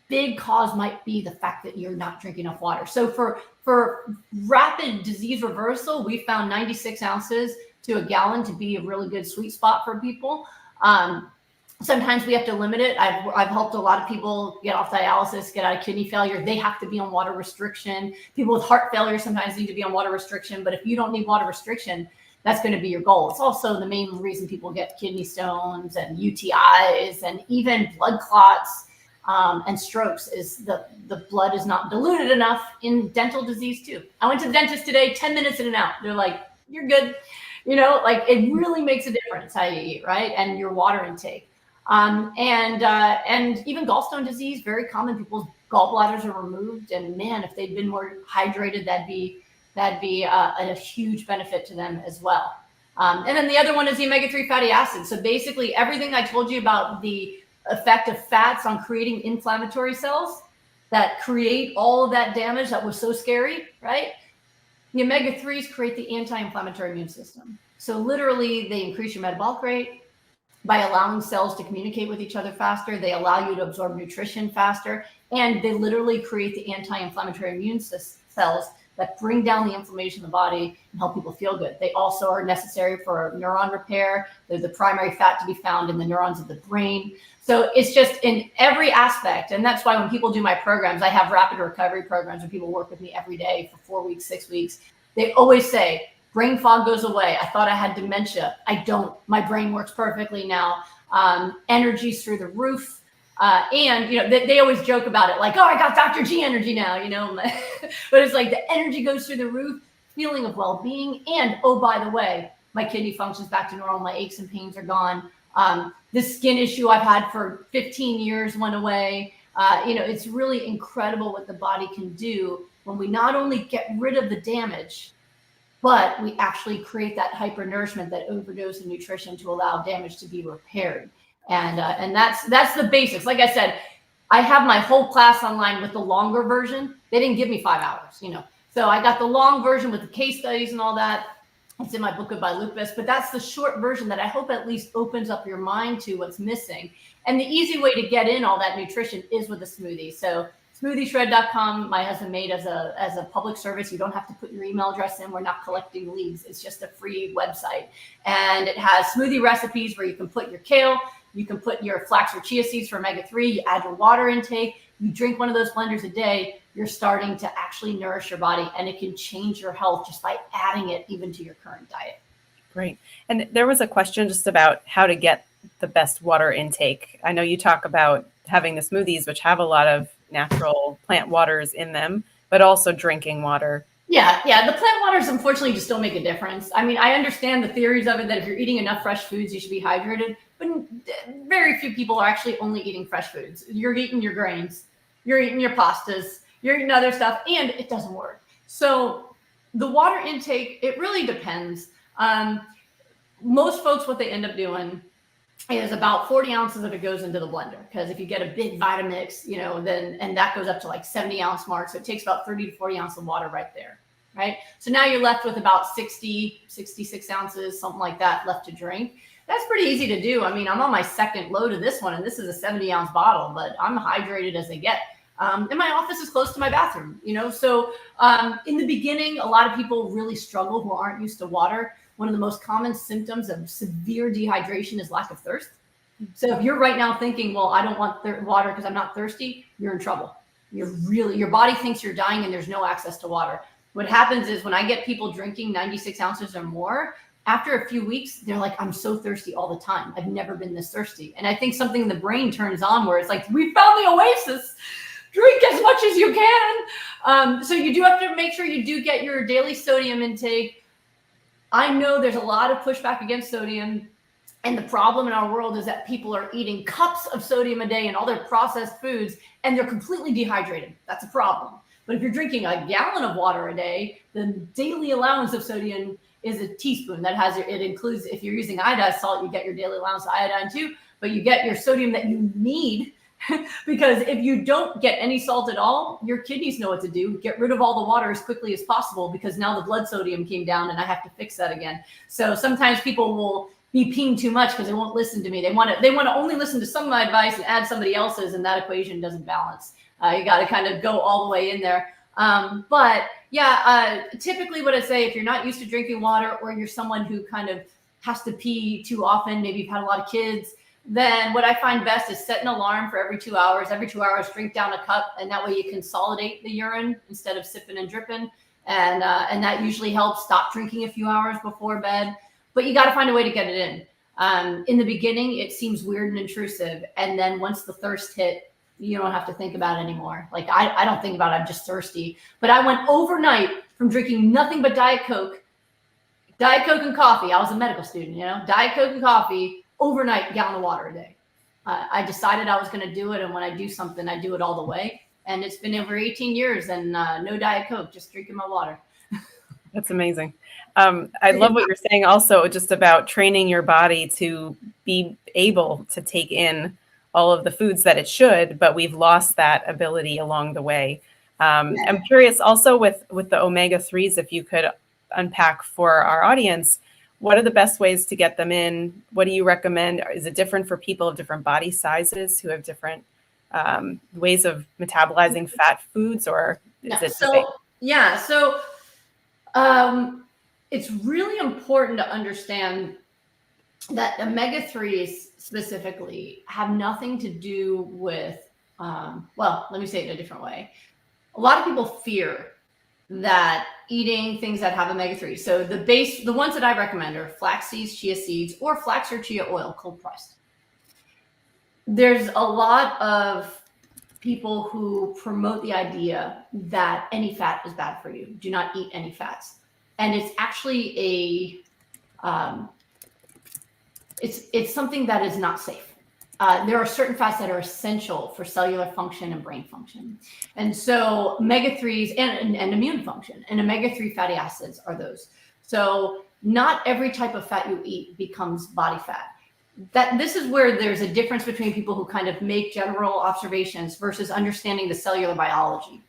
big cause might be the fact that you're not drinking enough water. So for rapid disease reversal, we found 96 ounces to a gallon to be a really good sweet spot for people. Sometimes we have to limit it. I've helped a lot of people get off dialysis, get out of kidney failure. They have to be on water restriction. People with heart failure sometimes need to be on water restriction. But if you don't need water restriction, that's going to be your goal. It's also the main reason people get kidney stones and UTIs and even blood clots and strokes is the blood is not diluted enough in dental disease too. I went to the dentist today, 10 minutes in and out. They're like, you're good. You know, like it really makes a difference how you eat, right? And your water intake. And even gallstone disease, very common. People's gallbladders are removed, and man, if they'd been more hydrated, that'd be a huge benefit to them as well. And then the other one is the omega-3 fatty acids. So basically, everything I told you about the effect of fats on creating inflammatory cells that create all of that damage that was so scary, right? The omega-3s create the anti-inflammatory immune system. So literally, they increase your metabolic rate. By allowing cells to communicate with each other faster, they allow you to absorb nutrition faster, and they literally create the anti-inflammatory immune cells that bring down the inflammation in the body and help people feel good. They also are necessary for neuron repair. They're the primary fat to be found in the neurons of the brain. So it's just in every aspect. And that's why when people do my programs, I have rapid recovery programs where people work with me every day for 4 weeks, 6 weeks. They always say, brain fog goes away. I thought I had dementia. I don't. My brain works perfectly now. Energy's through the roof. And, you know, they always joke about it like, oh, I got Dr. G energy now, you know. But it's like the energy goes through the roof, feeling of well-being. And, oh, by the way, my kidney functions back to normal. My aches and pains are gone. This skin issue I've had for 15 years went away. You know, it's really incredible what the body can do when we not only get rid of the damage, but we actually create that hyper-nourishment, that overdose of nutrition to allow damage to be repaired. And that's the basics. Like I said, I have my whole class online with the longer version. They didn't give me 5 hours, you know. So I got the long version with the case studies and all that. It's in my book, Goodbye Lupus, but that's the short version that I hope at least opens up your mind to what's missing. And the easy way to get in all that nutrition is with a smoothie. So SmoothieShred.com, my husband made as a public service. You don't have to put your email address in. We're not collecting leads. It's just a free website. And it has smoothie recipes where you can put your kale, You can put your flax or chia seeds for omega-3, you add your water intake, you drink one of those blenders a day, you're starting to actually nourish your body, and it can change your health just by adding it even to your current diet. Great. And there was a question just about how to get the best water intake. I know you talk about having the smoothies, which have a lot of natural plant waters in them, but also drinking water. Yeah, the plant waters unfortunately just don't make a difference. I mean, I understand the theories of it that if you're eating enough fresh foods, you should be hydrated, but very few people are actually only eating fresh foods. You're eating your grains, you're eating your pastas, you're eating other stuff, and it doesn't work. So the water intake, it really depends. Most folks, what they end up doing is about 40 ounces of it goes into the blender, because if you get a big Vitamix, then, and that goes up to like 70 ounce mark. So it takes about 30 to 40 ounces of water right there. Right. So now you're left with about 66 ounces, something like that left to drink. That's pretty easy to do. I mean, I'm on my second load of this one, and this is a 70 ounce bottle, but I'm hydrated as they get. And my office is close to my bathroom, So in the beginning, a lot of people really struggle who aren't used to water. One of the most common symptoms of severe dehydration is lack of thirst. So if you're right now thinking, well, I don't want water because I'm not thirsty, you're in trouble. Your body thinks you're dying and there's no access to water. What happens is when I get people drinking 96 ounces or more, after a few weeks, they're like, I'm so thirsty all the time. I've never been this thirsty. And I think something in the brain turns on where it's like, we found the oasis. Drink as much as you can. So you do have to make sure you do get your daily sodium intake. I know there's a lot of pushback against sodium. And the problem in our world is that people are eating cups of sodium a day and all their processed foods, and they're completely dehydrated. That's a problem. But if you're drinking a gallon of water a day, the daily allowance of sodium is a teaspoon. It includes, if you're using iodized salt, you get your daily allowance of iodine too, but you get your sodium that you need. Because if you don't get any salt at all, your kidneys know what to do. Get rid of all the water as quickly as possible, because now the blood sodium came down and I have to fix that again. So sometimes people will be peeing too much because they won't listen to me. They want to only listen to some of my advice and add somebody else's, and that equation doesn't balance. You got to kind of go all the way in there. But yeah, typically what I say, if you're not used to drinking water, or you're someone who kind of has to pee too often, maybe you've had a lot of kids, then what I find best is set an alarm for every 2 hours. Every 2 hours, drink down a cup, and that way you consolidate the urine instead of sipping and dripping. And that usually helps. Stop drinking a few hours before bed, but you got to find a way to get it in. In the beginning, it seems weird and intrusive. And then once the thirst hit, you don't have to think about it anymore. Like I don't think about it. I'm just thirsty. But I went overnight from drinking nothing but Diet Coke and coffee. I was a medical student, Diet Coke and coffee, overnight, gallon of water a day. I decided I was going to do it. And when I do something, I do it all the way. And it's been over 18 years and no Diet Coke, just drinking my water. That's amazing. I love what you're saying also just about training your body to be able to take in all of the foods that it should, but we've lost that ability along the way. I'm curious also with the omega-3s, if you could unpack for our audience, what are the best ways to get them in? What do you recommend? Is it different for people of different body sizes who have different ways of metabolizing fat foods, or is it the same? Yeah, so it's really important to understand that omega-3s specifically have nothing to do with, well, let me say it in a different way. A lot of people fear that eating things that have omega-3. So the ones that I recommend are flax seeds, chia seeds, or flax or chia oil, cold pressed. There's a lot of people who promote the idea that any fat is bad for you. Do not eat any fats. And it's actually it's something that is not safe. There are certain fats that are essential for cellular function and brain function. And so omega-3s and immune function, and omega-3 fatty acids are those. So not every type of fat you eat becomes body fat. This is where there's a difference between people who kind of make general observations versus understanding the cellular biology.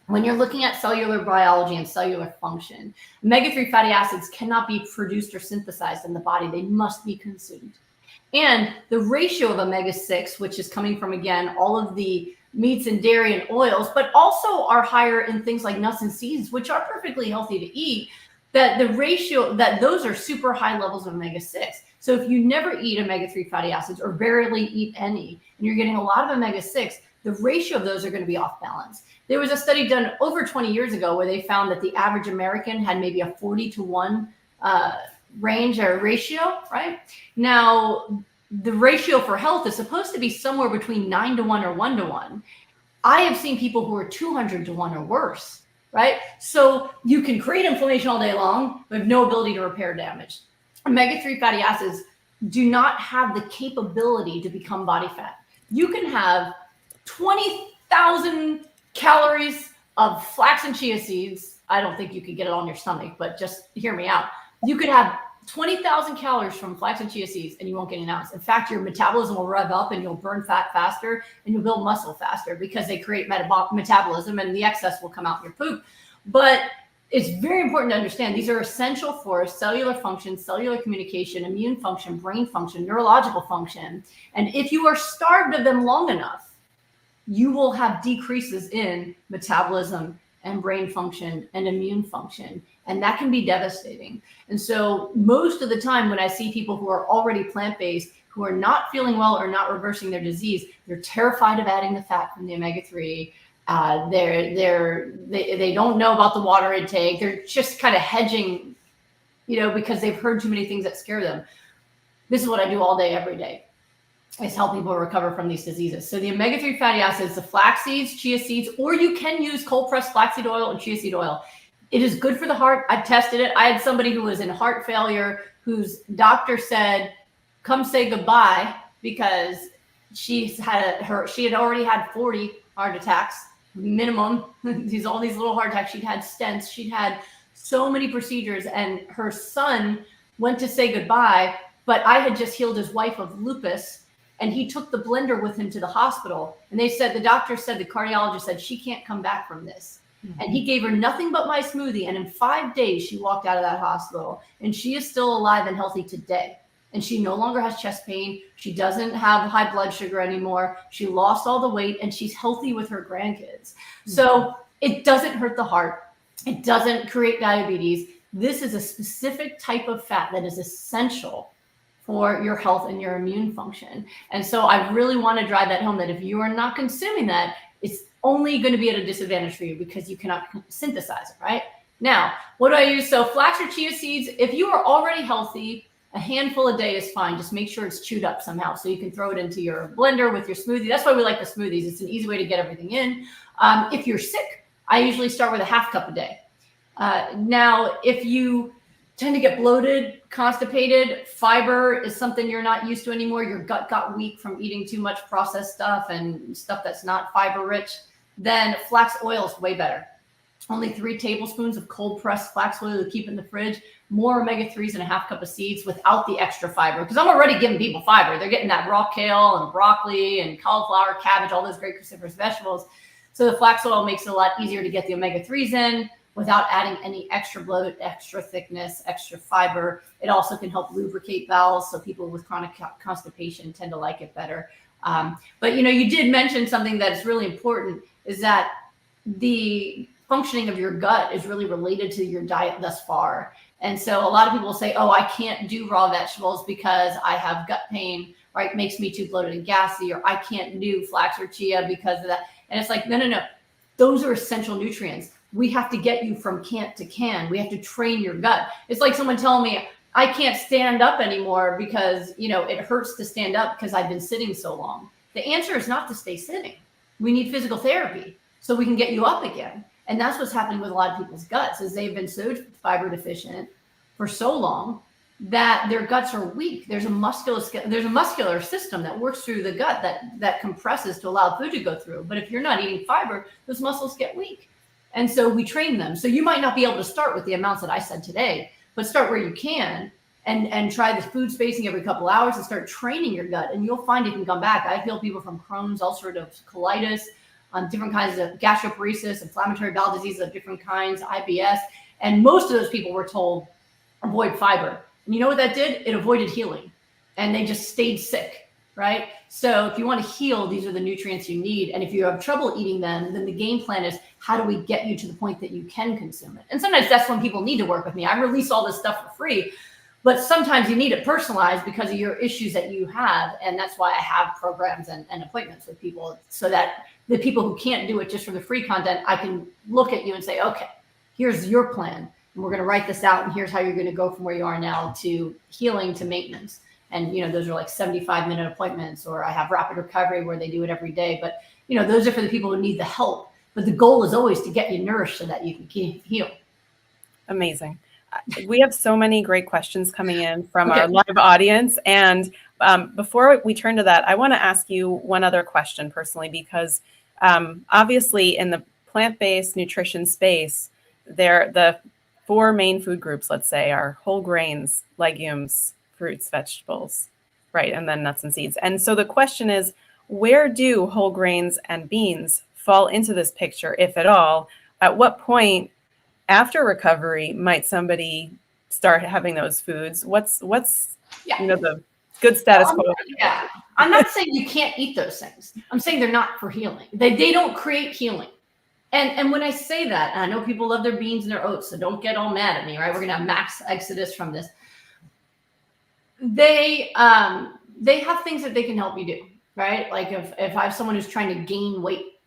When you're looking at cellular biology and cellular function, omega-3 fatty acids cannot be produced or synthesized in the body. They must be consumed. And the ratio of omega-6, which is coming from, again, all of the meats and dairy and oils, but also are higher in things like nuts and seeds, which are perfectly healthy to eat, that the ratio, that those are super high levels of omega-6. So if you never eat omega-3 fatty acids or barely eat any, and you're getting a lot of omega-6, the ratio of those are going to be off balance. There was a study done over 20 years ago where they found that the average American had maybe a 40-to-1 range or ratio, right? Now, the ratio for health is supposed to be somewhere between 9-to-1 or 1-to-1. I have seen people who are 200-to-1 or worse, right? So you can create inflammation all day long, but have no ability to repair damage. Omega-3 fatty acids do not have the capability to become body fat. You can have 20,000 calories of flax and chia seeds. I don't think you could get it on your stomach, but just hear me out. You could have 20,000 calories from flax and chia seeds and you won't get an ounce. In fact, your metabolism will rev up and you'll burn fat faster and you'll build muscle faster because they create metabolism and the excess will come out in your poop. But it's very important to understand these are essential for cellular function, cellular communication, immune function, brain function, neurological function. And if you are starved of them long enough, you will have decreases in metabolism and brain function and immune function. And that can be devastating. And so most of the time when I see people who are already plant-based, who are not feeling well or not reversing their disease, they're terrified of adding the fat from the omega-3. They don't know about the water intake. They're just kind of hedging, because they've heard too many things that scare them. This is what I do all day, every day, is help people recover from these diseases. So the omega-3 fatty acids, the flax seeds, chia seeds, or you can use cold pressed flaxseed oil and chia seed oil. It is good for the heart. I've tested it. I had somebody who was in heart failure whose doctor said, come say goodbye, because she had already had 40 heart attacks minimum. all these little heart attacks. She'd had stents. She'd had so many procedures, and her son went to say goodbye, but I had just healed his wife of lupus, and he took the blender with him to the hospital. And the cardiologist said, she can't come back from this. Mm-hmm. And he gave her nothing but my smoothie. And in 5 days, she walked out of that hospital, and she is still alive and healthy today. And she no longer has chest pain. She doesn't have high blood sugar anymore. She lost all the weight, and she's healthy with her grandkids. Mm-hmm. So it doesn't hurt the heart. It doesn't create diabetes. This is a specific type of fat that is essential for your health and your immune function. And so I really want to drive that home, that if you are not consuming that, it's only going to be at a disadvantage for you because you cannot synthesize it, right? Now, what do I use? So flax or chia seeds, if you are already healthy, a handful a day is fine. Just make sure it's chewed up somehow so you can throw it into your blender with your smoothie. That's why we like the smoothies. It's an easy way to get everything in. If you're sick, I usually start with a half cup a day. Now, if you tend to get bloated, constipated, fiber is something you're not used to anymore, your gut got weak from eating too much processed stuff and stuff that's not fiber rich, then flax oil is way better. Only 3 tablespoons of cold pressed flax oil to keep in the fridge, more omega-3s and a half cup of seeds without the extra fiber. Because I'm already giving people fiber. They're getting that raw kale and broccoli and cauliflower, cabbage, all those great cruciferous vegetables. So the flax oil makes it a lot easier to get the omega-3s in without adding any extra bloat, extra thickness, extra fiber. It also can help lubricate bowels, so people with chronic constipation tend to like it better. But you did mention something that is really important, is that the functioning of your gut is really related to your diet thus far. And so a lot of people say, oh, I can't do raw vegetables because I have gut pain, or it makes me too bloated and gassy, or I can't do flax or chia because of that. And it's like, no. Those are essential nutrients. We have to get you from can't to can. We have to train your gut. It's like someone telling me, I can't stand up anymore because, it hurts to stand up because I've been sitting so long. The answer is not to stay sitting. We need physical therapy so we can get you up again. And that's what's happening with a lot of people's guts, is they've been so fiber deficient for so long that their guts are weak. There's a muscular system that works through the gut that compresses to allow food to go through. But if you're not eating fiber, those muscles get weak. And so we train them. So you might not be able to start with the amounts that I said today, but start where you can and try the food spacing every couple hours and start training your gut. And you'll find it can come back. I heal people from Crohn's, ulcerative colitis, different kinds of gastroparesis, inflammatory bowel diseases of different kinds, IBS. And most of those people were told, avoid fiber. And you know what that did? It avoided healing. And they just stayed sick, right? So if you want to heal, these are the nutrients you need. And if you have trouble eating them, then the game plan is, how do we get you to the point that you can consume it? And sometimes that's when people need to work with me. I release all this stuff for free. But sometimes you need it personalized because of your issues that you have. And that's why I have programs and appointments with people, so that the people who can't do it just for the free content, I can look at you and say, okay, here's your plan. And we're going to write this out. And here's how you're going to go from where you are now to healing to maintenance. And, those are like 75-minute appointments, or I have rapid recovery where they do it every day. But, those are for the people who need the help. But the goal is always to get you nourished so that you can heal. Amazing. We have so many great questions coming in from our live audience. And before we turn to that, I want to ask you one other question personally, because obviously in the plant-based nutrition space, the 4 main food groups, let's say, are whole grains, legumes, fruits, vegetables, right? And then nuts and seeds. And so the question is, where do whole grains and beans fall into this picture, if at all? At what point after recovery might somebody start having those foods? What's the good status quo? I'm not saying you can't eat those things. I'm saying they're not for healing. They don't create healing. And when I say that, and I know people love their beans and their oats, so don't get all mad at me, right? We're gonna have max exodus from this. They have things that they can help you do, right? Like if I have someone who's trying to gain weight,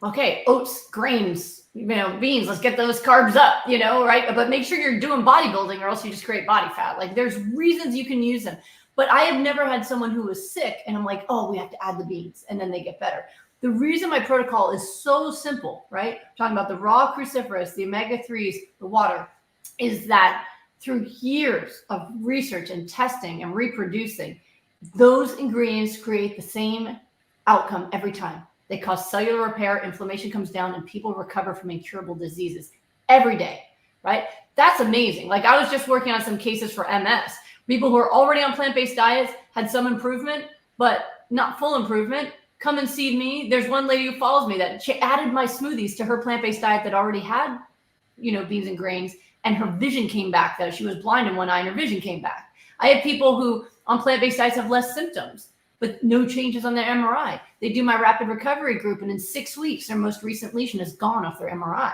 okay, oats, grains, beans, let's get those carbs up, right? But make sure you're doing bodybuilding, or else you just create body fat. Like, there's reasons you can use them. But I have never had someone who was sick and I'm like, oh, we have to add the beans and then they get better. The reason my protocol is so simple, right? Talking about the raw cruciferous, the omega-3s, the water, is that through years of research and testing and reproducing, those ingredients create the same outcome every time. They cause cellular repair, inflammation comes down, and people recover from incurable diseases every day, right? That's amazing. Like, I was just working on some cases for MS. People who are already on plant-based diets had some improvement, but not full improvement. Come and see me. There's one lady who follows me that she added my smoothies to her plant-based diet that already had, beans and grains, and her vision came back. Though she was blind in one eye and her vision came back. I have people who on plant-based diets have less symptoms, but no changes on their MRI. They do my rapid recovery group, and in 6 weeks, their most recent lesion is gone off their MRI.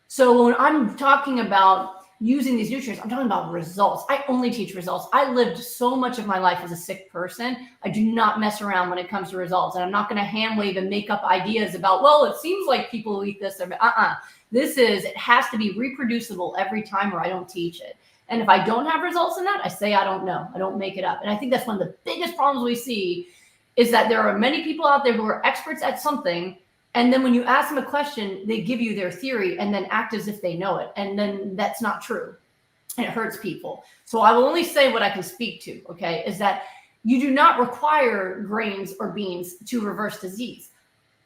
So when I'm talking about using these nutrients, I'm talking about results. I only teach results. I lived so much of my life as a sick person. I do not mess around when it comes to results. And I'm not going to hand wave and make up ideas about, well, it seems like people who eat this. It has to be reproducible every time, or I don't teach it. And if I don't have results in that, I say I don't know. I don't make it up. And I think that's one of the biggest problems we see, is that there are many people out there who are experts at something, and then when you ask them a question, they give you their theory and then act as if they know it. And then that's not true. And it hurts people. So I will only say what I can speak to, okay, is that you do not require grains or beans to reverse disease.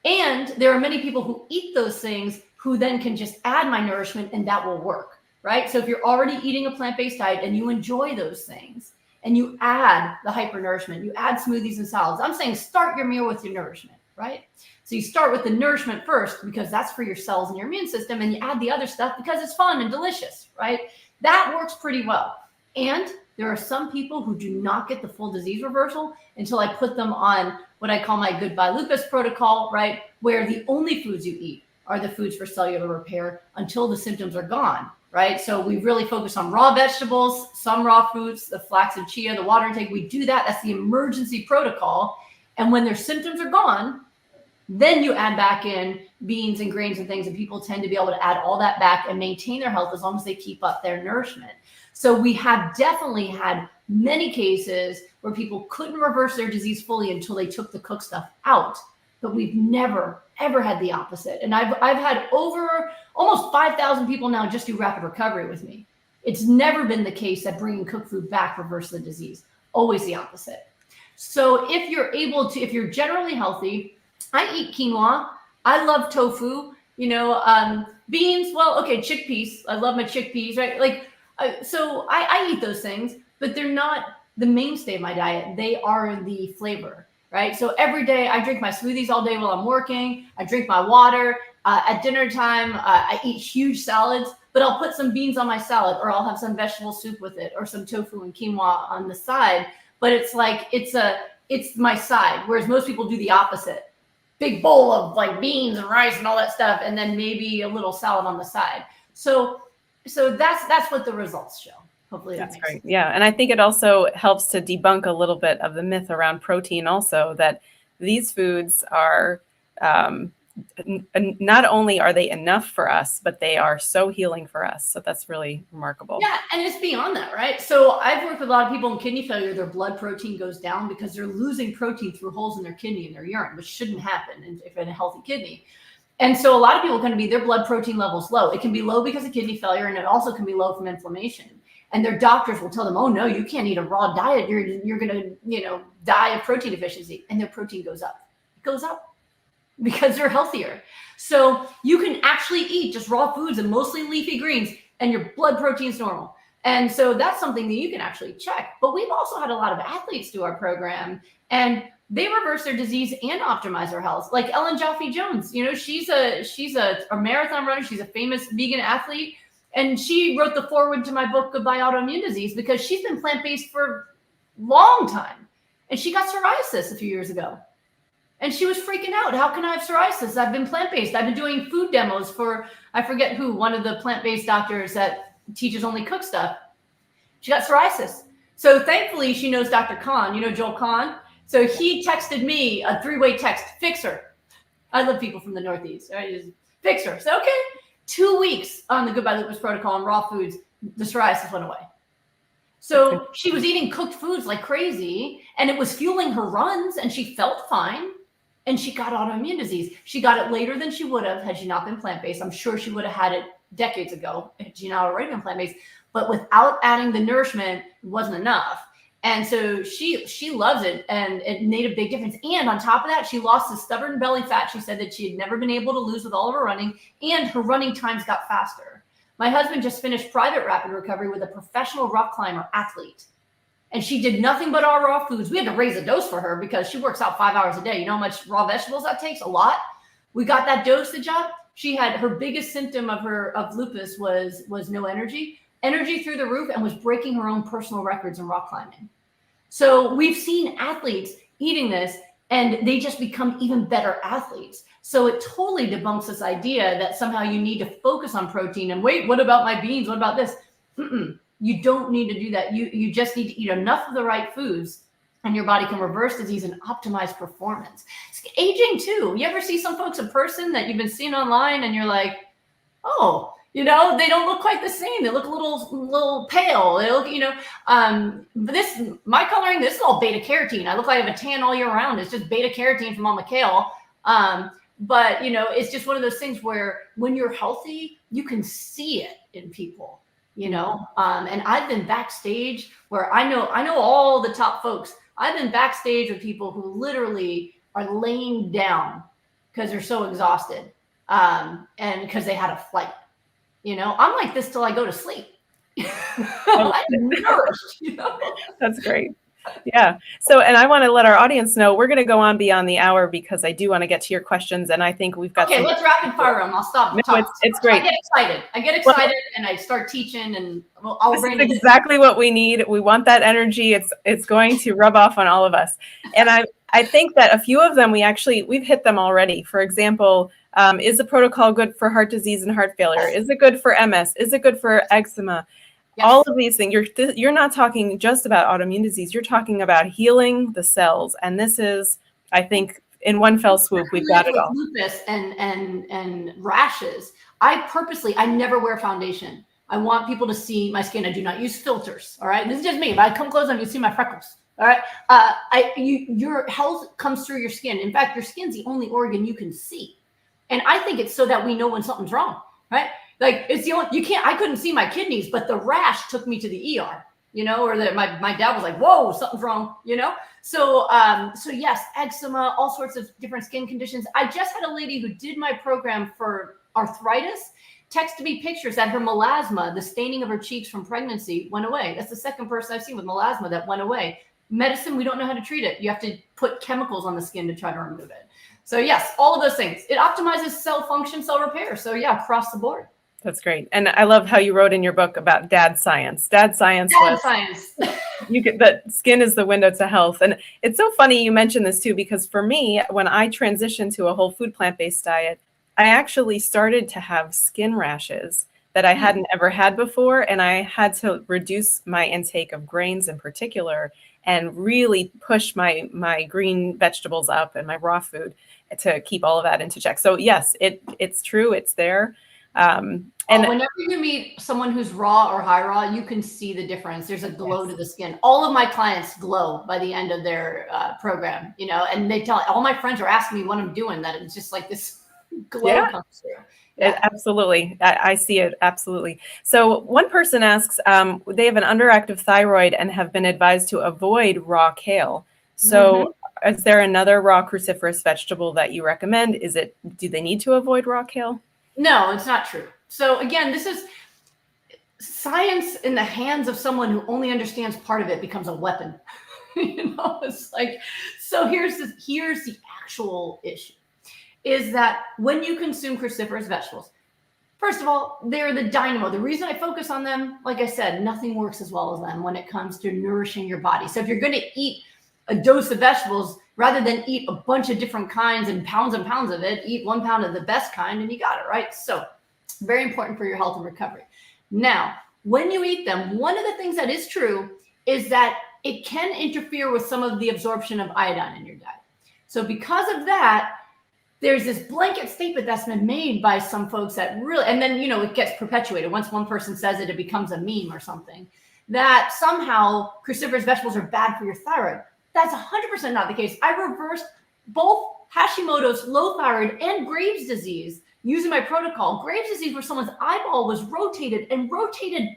And there are many people who eat those things who then can just add my nourishment, and that will work, right? So if you're already eating a plant-based diet and you enjoy those things, and you add the hyper-nourishment, you add smoothies and salads, I'm saying start your meal with your nourishment, right? So you start with the nourishment first, because that's for your cells and your immune system, and you add the other stuff because it's fun and delicious, right? That works pretty well. And there are some people who do not get the full disease reversal until I put them on what I call my Goodbye Lupus protocol, right? Where the only foods you eat are the foods for cellular repair until the symptoms are gone, right? So we really focus on raw vegetables, some raw fruits, the flax and chia, the water intake. We do that. That's the emergency protocol. And when their symptoms are gone, then you add back in beans and grains and things, and people tend to be able to add all that back and maintain their health as long as they keep up their nourishment. So we have definitely had many cases where people couldn't reverse their disease fully until they took the cooked stuff out. But we've never, ever had the opposite. And I've had over almost 5,000 people now just do rapid recovery with me. It's never been the case that bringing cooked food back reverse the disease. Always the opposite. So if you're generally healthy, I eat quinoa. I love tofu, beans. Well, okay, chickpeas. I love my chickpeas, right? So I eat those things, but they're not the mainstay of my diet. They are the flavor, right? So every day I drink my smoothies all day while I'm working. I drink my water. At dinner time, I eat huge salads, but I'll put some beans on my salad, or I'll have some vegetable soup with it, or some tofu and quinoa on the side. But it's like, it's my side. Whereas most people do the opposite. Big bowl of like beans and rice and all that stuff, and then maybe a little salad on the side. So that's what the results show. Hopefully That's that makes great. sense. Yeah. And I think it also helps to debunk a little bit of the myth around protein also, that these foods are not only are they enough for us, but they are so healing for us. So that's really remarkable. Yeah, and it's beyond that, right? So I've worked with a lot of people in kidney failure. Their blood protein goes down because they're losing protein through holes in their kidney and their urine, which shouldn't happen if in a healthy kidney. And so a lot of people can be their blood protein levels low. It can be low because of kidney failure, and it also can be low from inflammation. And their doctors will tell them, "Oh no, you can't eat a raw diet. You're going to die of protein deficiency." And their protein goes up. It goes up because they're healthier. So you can actually eat just raw foods and mostly leafy greens, and your blood protein is normal. And so that's something that you can actually check. But we've also had a lot of athletes do our program, and they reverse their disease and optimize their health. Like Ellen Jaffe-Jones, she's a marathon runner. She's a famous vegan athlete. And she wrote the foreword to my book, Goodbye Autoimmune Disease, because she's been plant-based for a long time. And she got psoriasis a few years ago. And she was freaking out. How can I have psoriasis? I've been plant-based. I've been doing food demos for, I forget who, one of the plant-based doctors that teaches only cook stuff. She got psoriasis. So thankfully, she knows Dr. Kahn, Joel Kahn. So he texted me a 3-way text, fix her. I love people from the Northeast. Right? Just fix her. So, okay. 2 weeks on the Goodbye Lupus protocol and raw foods, the psoriasis went away. So she was eating cooked foods like crazy, and it was fueling her runs, and she felt fine, and she got autoimmune disease. She got it later than she would have had she not been plant-based. I'm sure she would have had it decades ago had she not already been plant-based, but without adding the nourishment, it wasn't enough. And so she loves it, and it made a big difference. And on top of that, she lost the stubborn belly fat she said that she had never been able to lose with all of her running, and her running times got faster. My husband just finished private rapid recovery with a professional rock climber athlete, and she did nothing but our raw foods. We had to raise a dose for her because she works out 5 hours a day. You know how much raw vegetables that takes? A lot. We got that dosage up. She had her biggest symptom of lupus was no energy through the roof, and was breaking her own personal records in rock climbing. So we've seen athletes eating this, and they just become even better athletes. So it totally debunks this idea that somehow you need to focus on protein and wait, what about my beans? What about this? You don't need to do that. You just need to eat enough of the right foods, and your body can reverse disease and optimize performance. Aging too. You ever see some folks in person that you've been seeing online, and you're like, oh, they don't look quite the same. They look a little pale. They look, my coloring, this is all beta carotene. I look like I have a tan all year round. It's just beta carotene from all my kale. But it's just one of those things where when you're healthy, you can see it in people, and I've been backstage where I know all the top folks. I've been backstage with people who literally are laying down because they're so exhausted. And because they had a flight. I'm like this till I go to sleep. I'm nourished, That's great. Yeah. So, and I want to let our audience know we're going to go on beyond the hour because I do want to get to your questions, and I think we've got. Okay, let's rapid fire them. I'll stop. No, it's great. I get excited, and I start teaching, and I'll bring this is exactly what we need. We want that energy. It's going to rub off on all of us, and I think that a few of them we've hit them already. For example. Is the protocol good for heart disease and heart failure? Yes. Is it good for MS? Is it good for eczema? Yes. All of these things. You're not talking just about autoimmune disease. You're talking about healing the cells. And this is, I think, in one fell swoop, we've got it all. Lupus and rashes. I never wear foundation. I want people to see my skin. I do not use filters. All right. This is just me. If I come close on you, see my freckles. All right. Your health comes through your skin. In fact, your skin's the only organ you can see. And I think it's so that we know when something's wrong, right? Like it's the only, I couldn't see my kidneys, but the rash took me to the ER, or that my dad was like, whoa, something's wrong, So yes, eczema, all sorts of different skin conditions. I just had a lady who did my program for arthritis, texted me pictures that her melasma, the staining of her cheeks from pregnancy, went away. That's the second person I've seen with melasma that went away. Medicine, we don't know how to treat it. You have to put chemicals on the skin to try to remove it. So yes, all of those things. It optimizes cell function, cell repair. So yeah, across the board. That's great. And I love how you wrote in your book about dad science. Dad science. The skin is the window to health. And it's so funny you mentioned this too, because for me, when I transitioned to a whole food plant-based diet, I actually started to have skin rashes that I hadn't ever had before. And I had to reduce my intake of grains in particular and really push my green vegetables up and my raw food to keep all of that into check. So yes, it's true. It's there. And whenever you meet someone who's raw or high raw, you can see the difference. There's a glow to the skin. All of my clients glow by the end of their program, and they tell all my friends are asking me what I'm doing, that it's just like this glow comes through. Yeah. Absolutely. I see it. Absolutely. So one person asks, they have an underactive thyroid and have been advised to avoid raw kale. So is there another raw cruciferous vegetable that you recommend? Do they need to avoid raw kale? No, it's not true. So again, this is science in the hands of someone who only understands part of it becomes a weapon. It's like, so here's the actual issue, is that when you consume cruciferous vegetables, first of all, they're the dynamo. The reason I focus on them, like I said, nothing works as well as them when it comes to nourishing your body. So if you're going to eat a dose of vegetables, rather than eat a bunch of different kinds and pounds of it, eat 1 pound of the best kind and you got it, right? So very important for your health and recovery. Now, when you eat them, one of the things that is true is that it can interfere with some of the absorption of iodine in your diet. So because of that, there's this blanket statement that's been made by some folks that really, and then, it gets perpetuated. Once one person says it, it becomes a meme or something, that somehow cruciferous vegetables are bad for your thyroid. That's 100% not the case. I reversed both Hashimoto's, low thyroid, and Graves' disease using my protocol. Graves' disease, where someone's eyeball was rotated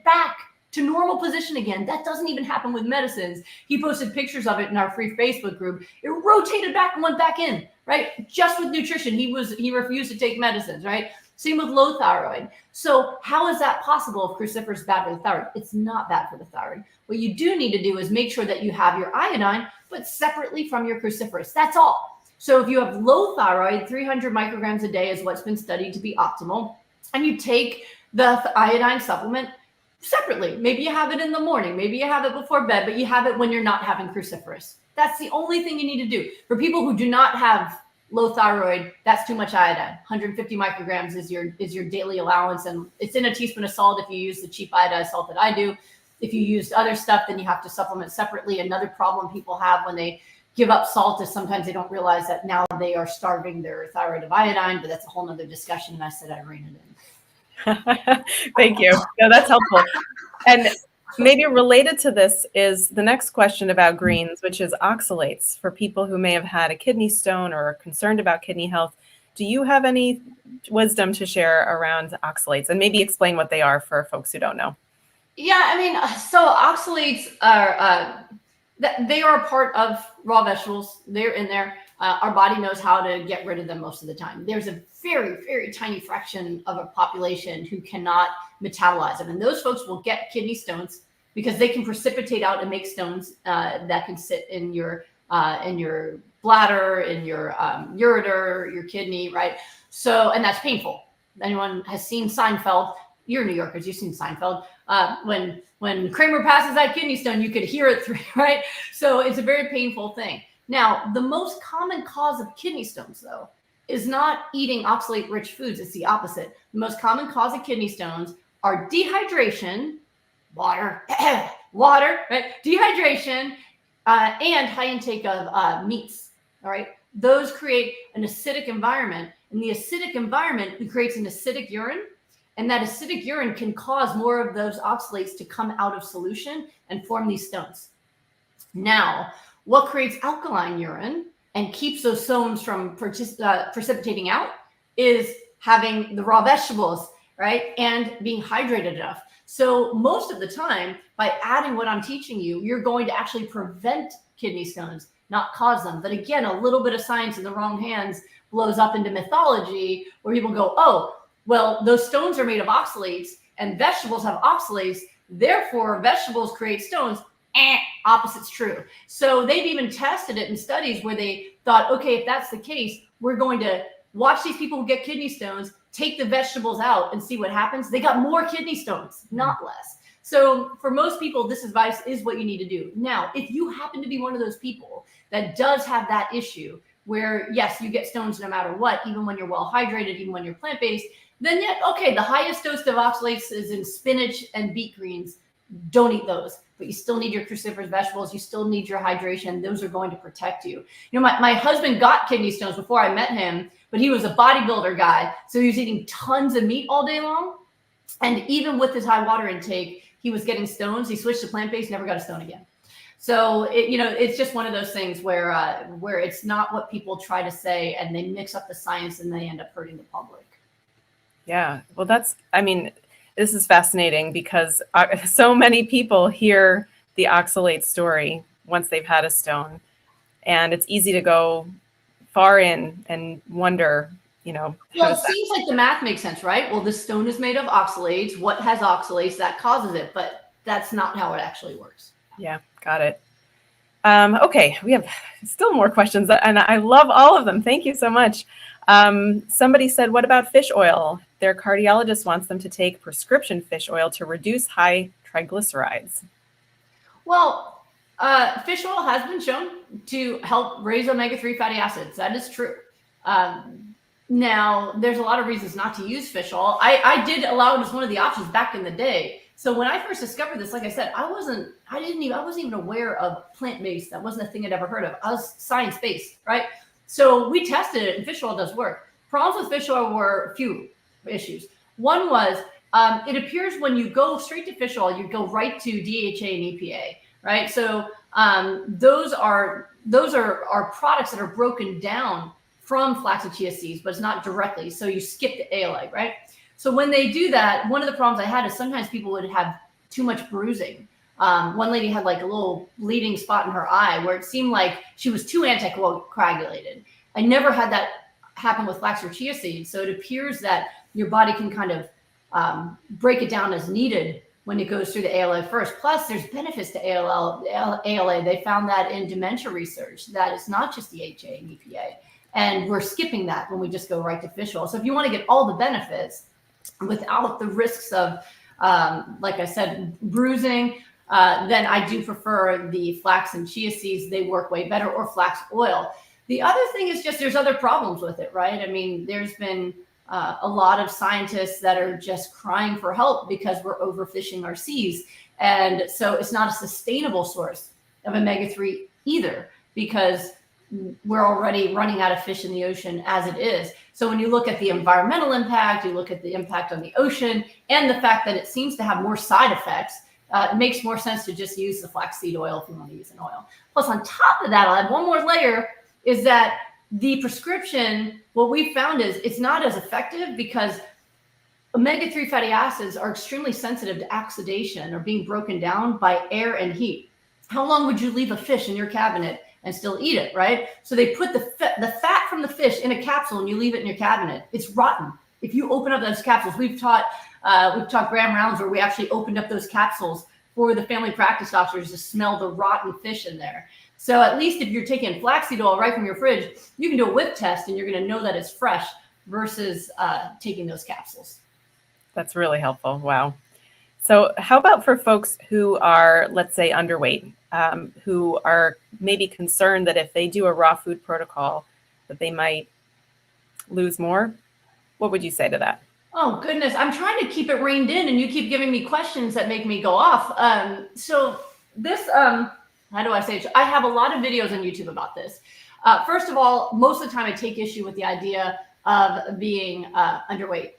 back to normal position again. That doesn't even happen with medicines. He posted pictures of it in our free Facebook group. It rotated back and went back in, right? Just with nutrition. He refused to take medicines, right? Same with low thyroid. So how is that possible if cruciferous is bad for the thyroid? It's not bad for the thyroid. What you do need to do is make sure that you have your iodine, but separately from your cruciferous. That's all. So if you have low thyroid, 300 micrograms a day is what's been studied to be optimal. And you take the iodine supplement separately. Maybe you have it in the morning. Maybe you have it before bed, but you have it when you're not having cruciferous. That's the only thing you need to do. For people who do not have low thyroid, that's too much iodine. 150 micrograms is your daily allowance. And it's in a teaspoon of salt if you use the cheap iodized salt that I do. If you use other stuff, then you have to supplement separately. Another problem people have when they give up salt is sometimes they don't realize that now they are starving their thyroid of iodine, but that's a whole nother discussion. And I said I'd rein it in. Thank you. No, that's helpful. And maybe related to this is the next question about greens, which is oxalates for people who may have had a kidney stone or are concerned about kidney health. Do you have any wisdom to share around oxalates, and maybe explain what they are for folks who don't know? Yeah, so oxalates are, they are a part of raw vegetables. They're in there. Our body knows how to get rid of them most of the time. There's a very, very tiny fraction of a population who cannot metabolize them. And those folks will get kidney stones because they can precipitate out and make stones that can sit in your bladder, in your ureter, your kidney, right? So, and that's painful. Anyone has seen Seinfeld? You're New Yorkers, you've seen Seinfeld. When Kramer passes that kidney stone, you could hear it through, right? So it's a very painful thing. Now, the most common cause of kidney stones, though, is not eating oxalate-rich foods. It's the opposite. The most common cause of kidney stones are dehydration, water, right? Dehydration, and high intake of meats, all right? Those create an acidic environment. And the acidic environment creates an acidic urine. And that acidic urine can cause more of those oxalates to come out of solution and form these stones. Now, what creates alkaline urine and keeps those stones from precipitating out is having the raw vegetables, right? And being hydrated enough. So most of the time, by adding what I'm teaching you, you're going to actually prevent kidney stones, not cause them. But again, a little bit of science in the wrong hands blows up into mythology where people go, oh, well, those stones are made of oxalates and vegetables have oxalates. Therefore, vegetables create stones. Opposite's true. So they've even tested it in studies where they thought, okay, if that's the case, we're going to watch these people who get kidney stones, take the vegetables out and see what happens. They got more kidney stones, not less. So for most people, this advice is what you need to do. Now, if you happen to be one of those people that does have that issue, where yes, you get stones no matter what, even when you're well hydrated, even when you're plant-based, then yet, okay, the highest dose of oxalates is in spinach and beet greens. Don't eat those, but you still need your cruciferous vegetables. You still need your hydration. Those are going to protect you. You know, my husband got kidney stones before I met him, but he was a bodybuilder guy. So he was eating tons of meat all day long. And even with his high water intake, he was getting stones. He switched to plant-based, never got a stone again. So, it's just one of those things where it's not what people try to say, and they mix up the science and they end up hurting the public. Yeah, well, this is fascinating because so many people hear the oxalate story once they've had a stone, and it's easy to go far in and wonder, Well, it seems like the math makes sense, right? Well, the stone is made of oxalates. What has oxalates that causes it? But that's not how it actually works. Yeah, got it. Okay, we have still more questions, and I love all of them. Thank you so much. Somebody said, what about fish oil? Their cardiologist wants them to take prescription fish oil to reduce high triglycerides. Well, fish oil has been shown to help raise omega-3 fatty acids. That is true. Now, there's a lot of reasons not to use fish oil. I did allow it as one of the options back in the day. So when I first discovered this, like I said, I wasn't even aware of plant-based. That wasn't a thing I'd ever heard of. I was science-based, right? So we tested it, and fish oil does work. Problems with fish oil were a few issues. One was it appears when you go straight to fish oil, you go right to DHA and EPA, right? So those are products that are broken down from flax and chia seeds, but it's not directly. So you skip the ALA, right? So when they do that, one of the problems I had is sometimes people would have too much bruising. One lady had like a little bleeding spot in her eye where it seemed like she was too anticoagulated. I never had that happen with flax or chia seeds. So it appears that your body can kind of break it down as needed when it goes through the ALA first. Plus, there's benefits to ALA. They found that in dementia research, that it's not just DHA and EPA. And we're skipping that when we just go right to fish oil. So if you want to get all the benefits without the risks of, like I said, bruising, then I do prefer the flax and chia seeds. They work way better, or flax oil. The other thing is just there's other problems with it, right? I mean, there's been a lot of scientists that are just crying for help because we're overfishing our seas. And so it's not a sustainable source of omega-3 either, because we're already running out of fish in the ocean as it is. So when you look at the environmental impact, you look at the impact on the ocean, and the fact that it seems to have more side effects, it makes more sense to just use the flaxseed oil if you want to use an oil. Plus, on top of that, I'll add one more layer, is that the prescription, what we found is it's not as effective because omega-3 fatty acids are extremely sensitive to oxidation or being broken down by air and heat. How long would you leave a fish in your cabinet and still eat it, right? So they put the fat from the fish in a capsule and you leave it in your cabinet. It's rotten. If you open up those capsules, we've taught Graham rounds where we actually opened up those capsules for the family practice doctors to smell the rotten fish in there. So at least if you're taking flaxseed oil right from your fridge, you can do a whip test and you're going to know that it's fresh versus taking those capsules. That's really helpful. Wow. So how about for folks who are, let's say, underweight, who are maybe concerned that if they do a raw food protocol, that they might lose more? What would you say to that? Oh, goodness. I'm trying to keep it reined in, and you keep giving me questions that make me go off. So this, how do I say it? I have a lot of videos on YouTube about this. First of all, most of the time I take issue with the idea of being underweight.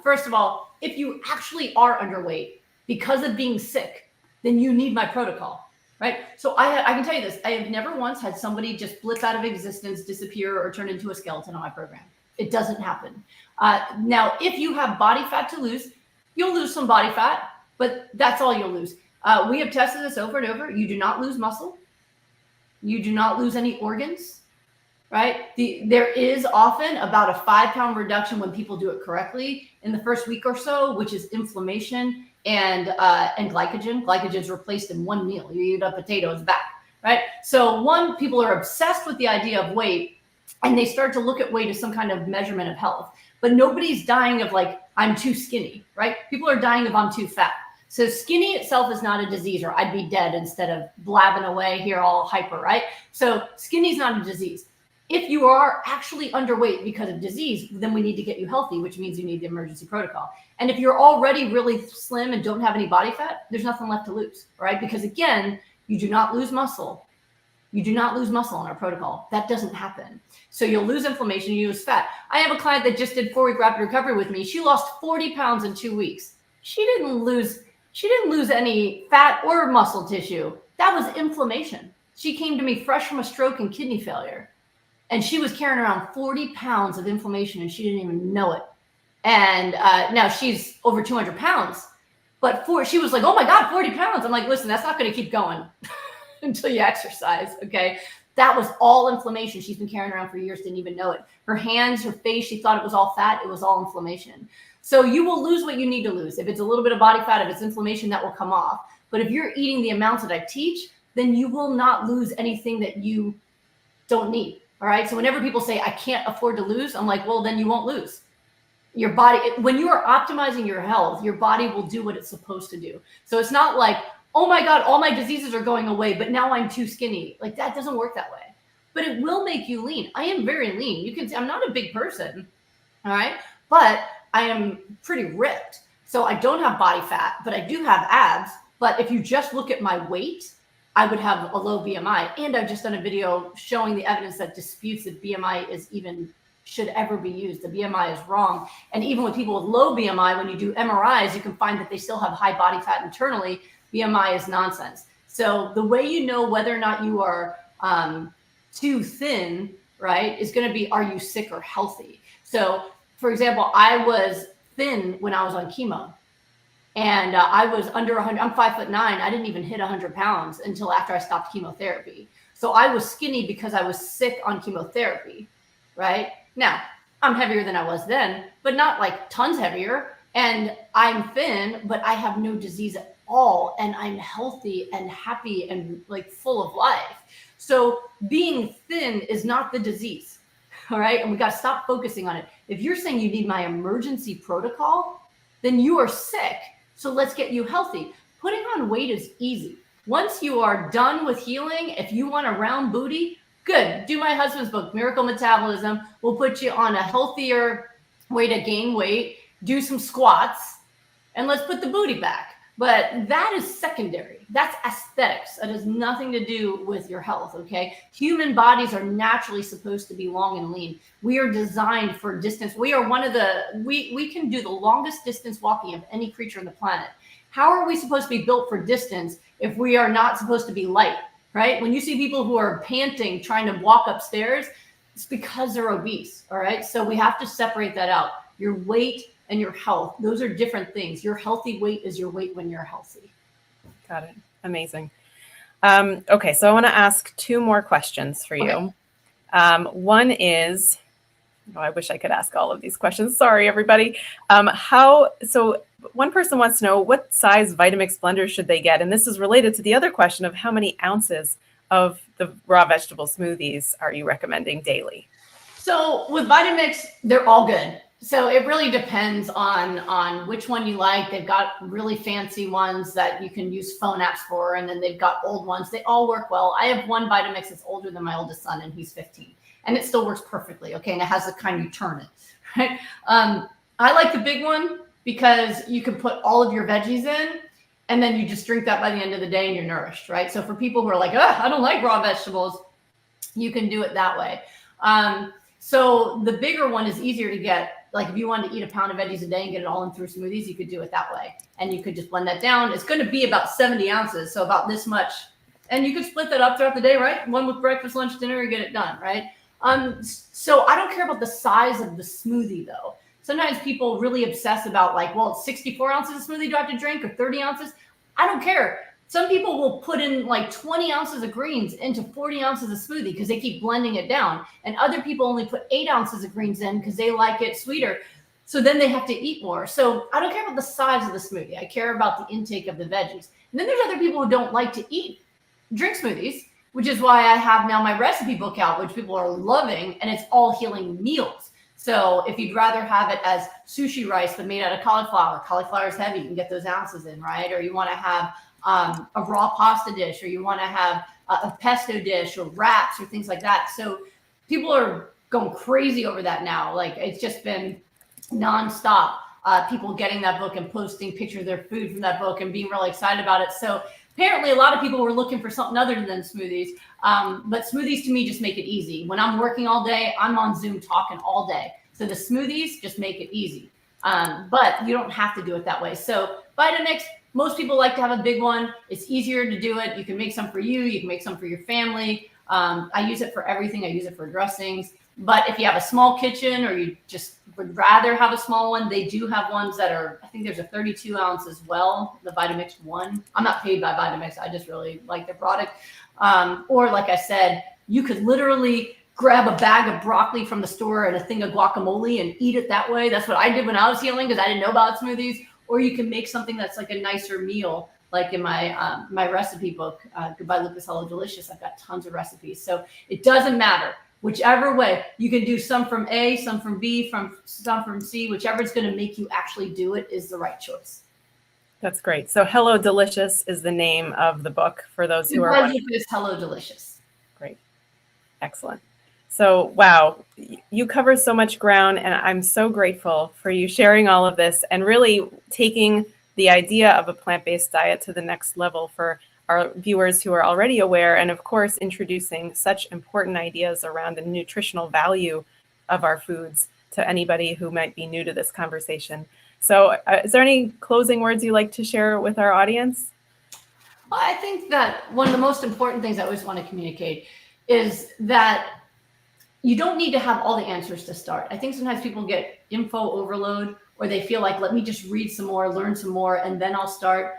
First of all, if you actually are underweight because of being sick, then you need my protocol, right? So I can tell you this. I have never once had somebody just blip out of existence, disappear, or turn into a skeleton on my program. It doesn't happen. Now, if you have body fat to lose, you'll lose some body fat, but that's all you'll lose. We have tested this over and over. You do not lose muscle. You do not lose any organs, right? There is often about a 5-pound reduction when people do it correctly in the first week or so, which is inflammation and glycogen. Glycogen is replaced in one meal. You eat a potato, it's back, right? So people are obsessed with the idea of weight, and they start to look at weight as some kind of measurement of health. But nobody's dying of like, I'm too skinny, right? People are dying of I'm too fat. So skinny itself is not a disease, or I'd be dead instead of blabbing away here all hyper, right? So skinny is not a disease. If you are actually underweight because of disease, then we need to get you healthy, which means you need the emergency protocol. And if you're already really slim and don't have any body fat, there's nothing left to lose, right? Because again, you do not lose muscle. You do not lose muscle in our protocol. That doesn't happen. So you'll lose inflammation, you lose fat. I have a client that just did 4-week rapid recovery with me. She lost 40 pounds in 2 weeks. She didn't lose any fat or muscle tissue. That was inflammation. She came to me fresh from a stroke and kidney failure. And she was carrying around 40 pounds of inflammation and she didn't even know it. And now she's over 200 pounds. But she was like, oh my God, 40 pounds. I'm like, listen, that's not going to keep going until you exercise, okay? That was all inflammation she's been carrying around for years, didn't even know it. Her hands, her face, she thought it was all fat. It was all inflammation. So you will lose what you need to lose. If it's a little bit of body fat, if it's inflammation, that will come off. But if you're eating the amounts that I teach, then you will not lose anything that you don't need. All right. So whenever people say, I can't afford to lose, I'm like, well, then you won't lose. Your body, when you are optimizing your health, your body will do what it's supposed to do. So it's not like, oh my God, all my diseases are going away, but now I'm too skinny. Like that doesn't work that way. But it will make you lean. I am very lean. You can see I'm not a big person. All right. But I am pretty ripped. So I don't have body fat, but I do have abs. But if you just look at my weight, I would have a low BMI. And I've just done a video showing the evidence that disputes that BMI is even should ever be used. The BMI is wrong. And even with people with low BMI, when you do MRIs, you can find that they still have high body fat internally. BMI is nonsense. So the way you know whether or not you are too thin, right, is going to be, are you sick or healthy? So for example, I was thin when I was on chemo. And I was under 100, I'm 5'9". I didn't even hit 100 pounds until after I stopped chemotherapy. So I was skinny because I was sick on chemotherapy, right? Now, I'm heavier than I was then, but not like tons heavier. And I'm thin, but I have no disease at all. And I'm healthy and happy and like full of life. So being thin is not the disease, all right? And we got to stop focusing on it. If you're saying you need my emergency protocol, then you are sick. So let's get you healthy. Putting on weight is easy. Once you are done with healing, if you want a round booty, good. Do my husband's book, Miracle Metabolism. We'll put you on a healthier way to gain weight, do some squats, and let's put the booty back. But that is secondary. That's aesthetics. That has nothing to do with your health, okay? Human bodies are naturally supposed to be long and lean. We are designed for distance. We are one of the, we can do the longest distance walking of any creature on the planet. How are we supposed to be built for distance if we are not supposed to be light, right? When you see people who are panting, trying to walk upstairs, it's because they're obese, all right? So we have to separate that out. Your weight and your health, those are different things. Your healthy weight is your weight when you're healthy. Got it. Amazing. Okay, so I want to ask 2 more questions for you. Okay. One is, I wish I could ask all of these questions. Sorry, everybody. So one person wants to know what size Vitamix blender should they get? And this is related to the other question of how many ounces of the raw vegetable smoothies are you recommending daily? So with Vitamix, they're all good. So it really depends on which one you like. They've got really fancy ones that you can use phone apps for, and then they've got old ones. They all work well. I have one Vitamix that's older than my oldest son, and he's 15, and it still works perfectly. Okay, and it has the kind you turn it, right? I like the big one because you can put all of your veggies in, and then you just drink that by the end of the day, and you're nourished, right? So for people who are like, I don't like raw vegetables, you can do it that way. So the bigger one is easier to get. Like if you wanted to eat a pound of veggies a day and get it all in through smoothies, you could do it that way. And you could just blend that down. It's going to be about 70 ounces. So about this much. And you could split that up throughout the day, right? One with breakfast, lunch, dinner, you get it done, right? So I don't care about the size of the smoothie though. Sometimes people really obsess about like, well, it's 64 ounces of smoothie do I have to drink or 30 ounces? I don't care. Some people will put in like 20 ounces of greens into 40 ounces of smoothie because they keep blending it down. And other people only put 8 ounces of greens in because they like it sweeter. So then they have to eat more. So I don't care about the size of the smoothie. I care about the intake of the veggies. And then there's other people who don't like to drink smoothies, which is why I have now my recipe book out, which people are loving, and it's all healing meals. So if you'd rather have it as sushi rice, but made out of cauliflower is heavy, you can get those ounces in, right? Or you want to have a raw pasta dish, or you want to have a pesto dish or wraps or things like that. So people are going crazy over that now. Like, it's just been nonstop. People getting that book and posting pictures of their food from that book and being really excited about it. So apparently a lot of people were looking for something other than smoothies. But smoothies to me just make it easy. When I'm working all day, I'm on Zoom talking all day. So the smoothies just make it easy. But you don't have to do it that way. So Vitamix, most people like to have a big one. It's easier to do it. You can make some for you. You can make some for your family. I use it for everything. I use it for dressings. But if you have a small kitchen or you just would rather have a small one, they do have ones that are, I think there's a 32 ounce as well, the Vitamix one. I'm not paid by Vitamix. I just really like their product. Or like I said, you could literally grab a bag of broccoli from the store and a thing of guacamole and eat it that way. That's what I did when I was healing because I didn't know about smoothies. Or you can make something that's like a nicer meal. Like in my my recipe book, Goodbye Lupus, Hello Delicious, I've got tons of recipes. So it doesn't matter. Whichever way, you can do some from A, some from B, some from C, whichever is going to make you actually do it is the right choice. That's great. So Hello Delicious is the name of the book for those who are watching. Hello Delicious. Great. Excellent. So, wow, you cover so much ground, and I'm so grateful for you sharing all of this and really taking the idea of a plant-based diet to the next level for our viewers who are already aware, and of course, introducing such important ideas around the nutritional value of our foods to anybody who might be new to this conversation. So is there any closing words you'd like to share with our audience? Well, I think that one of the most important things I always want to communicate is that you don't need to have all the answers to start. I think sometimes people get info overload, or they feel like, let me just read some more, learn some more, and then I'll start.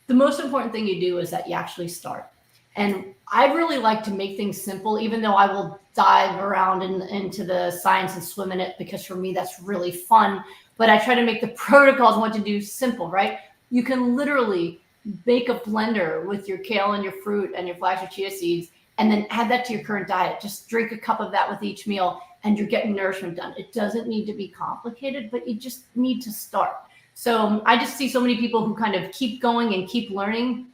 The most important thing you do is that you actually start. And I really like to make things simple, even though I will dive around into the science and swim in it, because for me, that's really fun. But I try to make the protocols and what to do simple, right? You can literally make a blender with your kale and your fruit and your flax or chia seeds, and then add that to your current diet. Just drink a cup of that with each meal, and you're getting nourishment done. It doesn't need to be complicated, but you just need to start. So I just see so many people who kind of keep going and keep learning,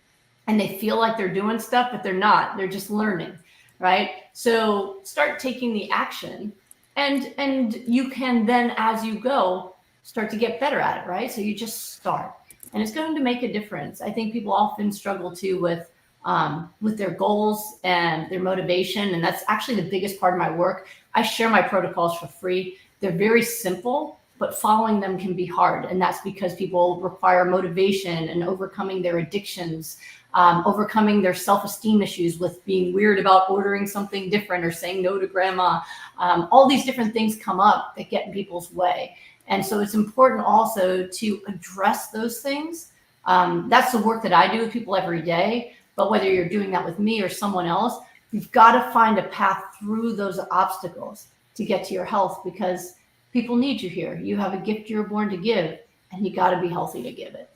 and they feel like they're doing stuff, but they're not. They're just learning, right? So start taking the action, and you can then, as you go, start to get better at it, right? So you just start, and it's going to make a difference. I think people often struggle too with their goals and their motivation, and that's actually the biggest part of my work. I share my protocols for free. They're very simple, but following them can be hard. And that's because people require motivation and overcoming their addictions, overcoming their self-esteem issues with being weird about ordering something different or saying no to grandma. All these different things come up that get in people's way. And so it's important also to address those things. That's the work that I do with people every day. But whether you're doing that with me or someone else, you've got to find a path through those obstacles to get to your health, because people need you here. You have a gift you're born to give, and you got to be healthy to give it.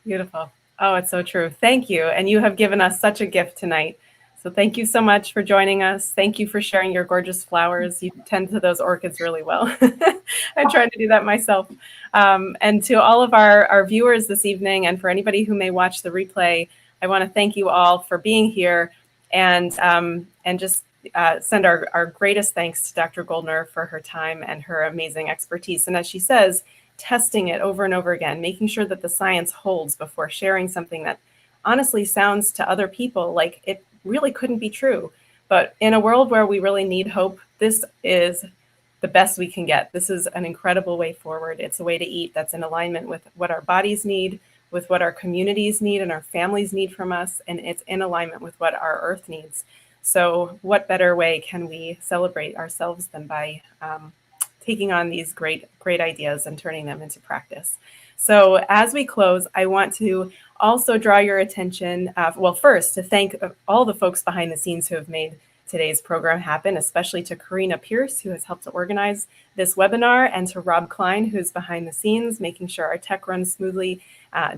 Beautiful. Oh, it's so true. Thank you. And you have given us such a gift tonight. So thank you so much for joining us. Thank you for sharing your gorgeous flowers. You tend to those orchids really well. I try to do that myself. And to all of our viewers this evening, and for anybody who may watch the replay, I want to thank you all for being here, and just send our greatest thanks to Dr. Goldner for her time and her amazing expertise. And as she says, testing it over and over again, making sure that the science holds before sharing something that honestly sounds to other people like it really couldn't be true. But in a world where we really need hope, this is the best we can get. This is an incredible way forward. It's a way to eat that's in alignment with what our bodies need, with what our communities need and our families need from us, and it's in alignment with what our earth needs. So what better way can we celebrate ourselves than by taking on these great ideas and turning them into practice? So as we close, I want to also draw your attention, well, first to thank all the folks behind the scenes who have made today's program happen, especially to Karina Pierce, who has helped to organize this webinar, and to Rob Klein, who's behind the scenes, making sure our tech runs smoothly,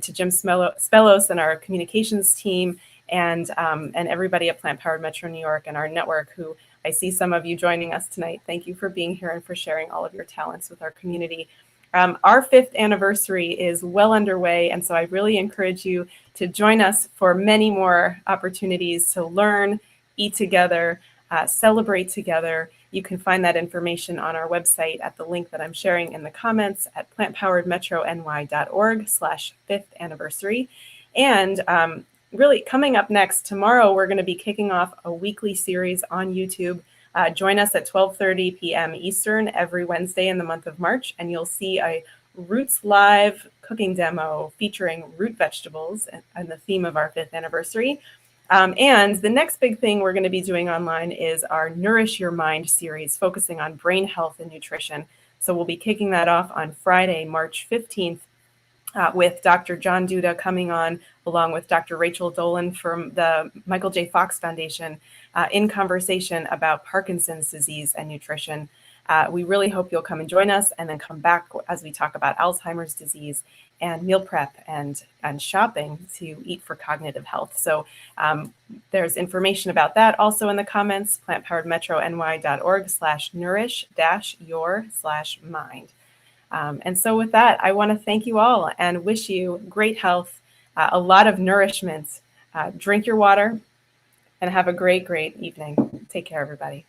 to Jim Spellos and our communications team, and everybody at Plant Powered Metro New York and our network, who I see some of you joining us tonight. Thank you for being here and for sharing all of your talents with our community. Our 5th anniversary is well underway, and so I really encourage you to join us for many more opportunities to learn, eat together, celebrate together, You can find that information on our website at the link that I'm sharing in the comments at plantpoweredmetrony.org/5th anniversary. And really coming up next, tomorrow we're going to be kicking off a weekly series on YouTube. Join us at 12:30 p.m. Eastern every Wednesday in the month of March, and you'll see a Roots Live cooking demo featuring root vegetables and the theme of our 5th anniversary. And the next big thing we're going to be doing online is our Nourish Your Mind series, focusing on brain health and nutrition. So we'll be kicking that off on Friday, March 15th, with Dr. John Duda coming on, along with Dr. Rachel Dolan from the Michael J. Fox Foundation, in conversation about Parkinson's disease and nutrition. We really hope you'll come and join us, and then come back as we talk about Alzheimer's disease and meal prep and shopping to eat for cognitive health. So there's information about that also in the comments, plantpoweredmetrony.org/nourish-your/mind. And so with that, I want to thank you all and wish you great health, a lot of nourishment. Drink your water and have a great, great evening. Take care, everybody.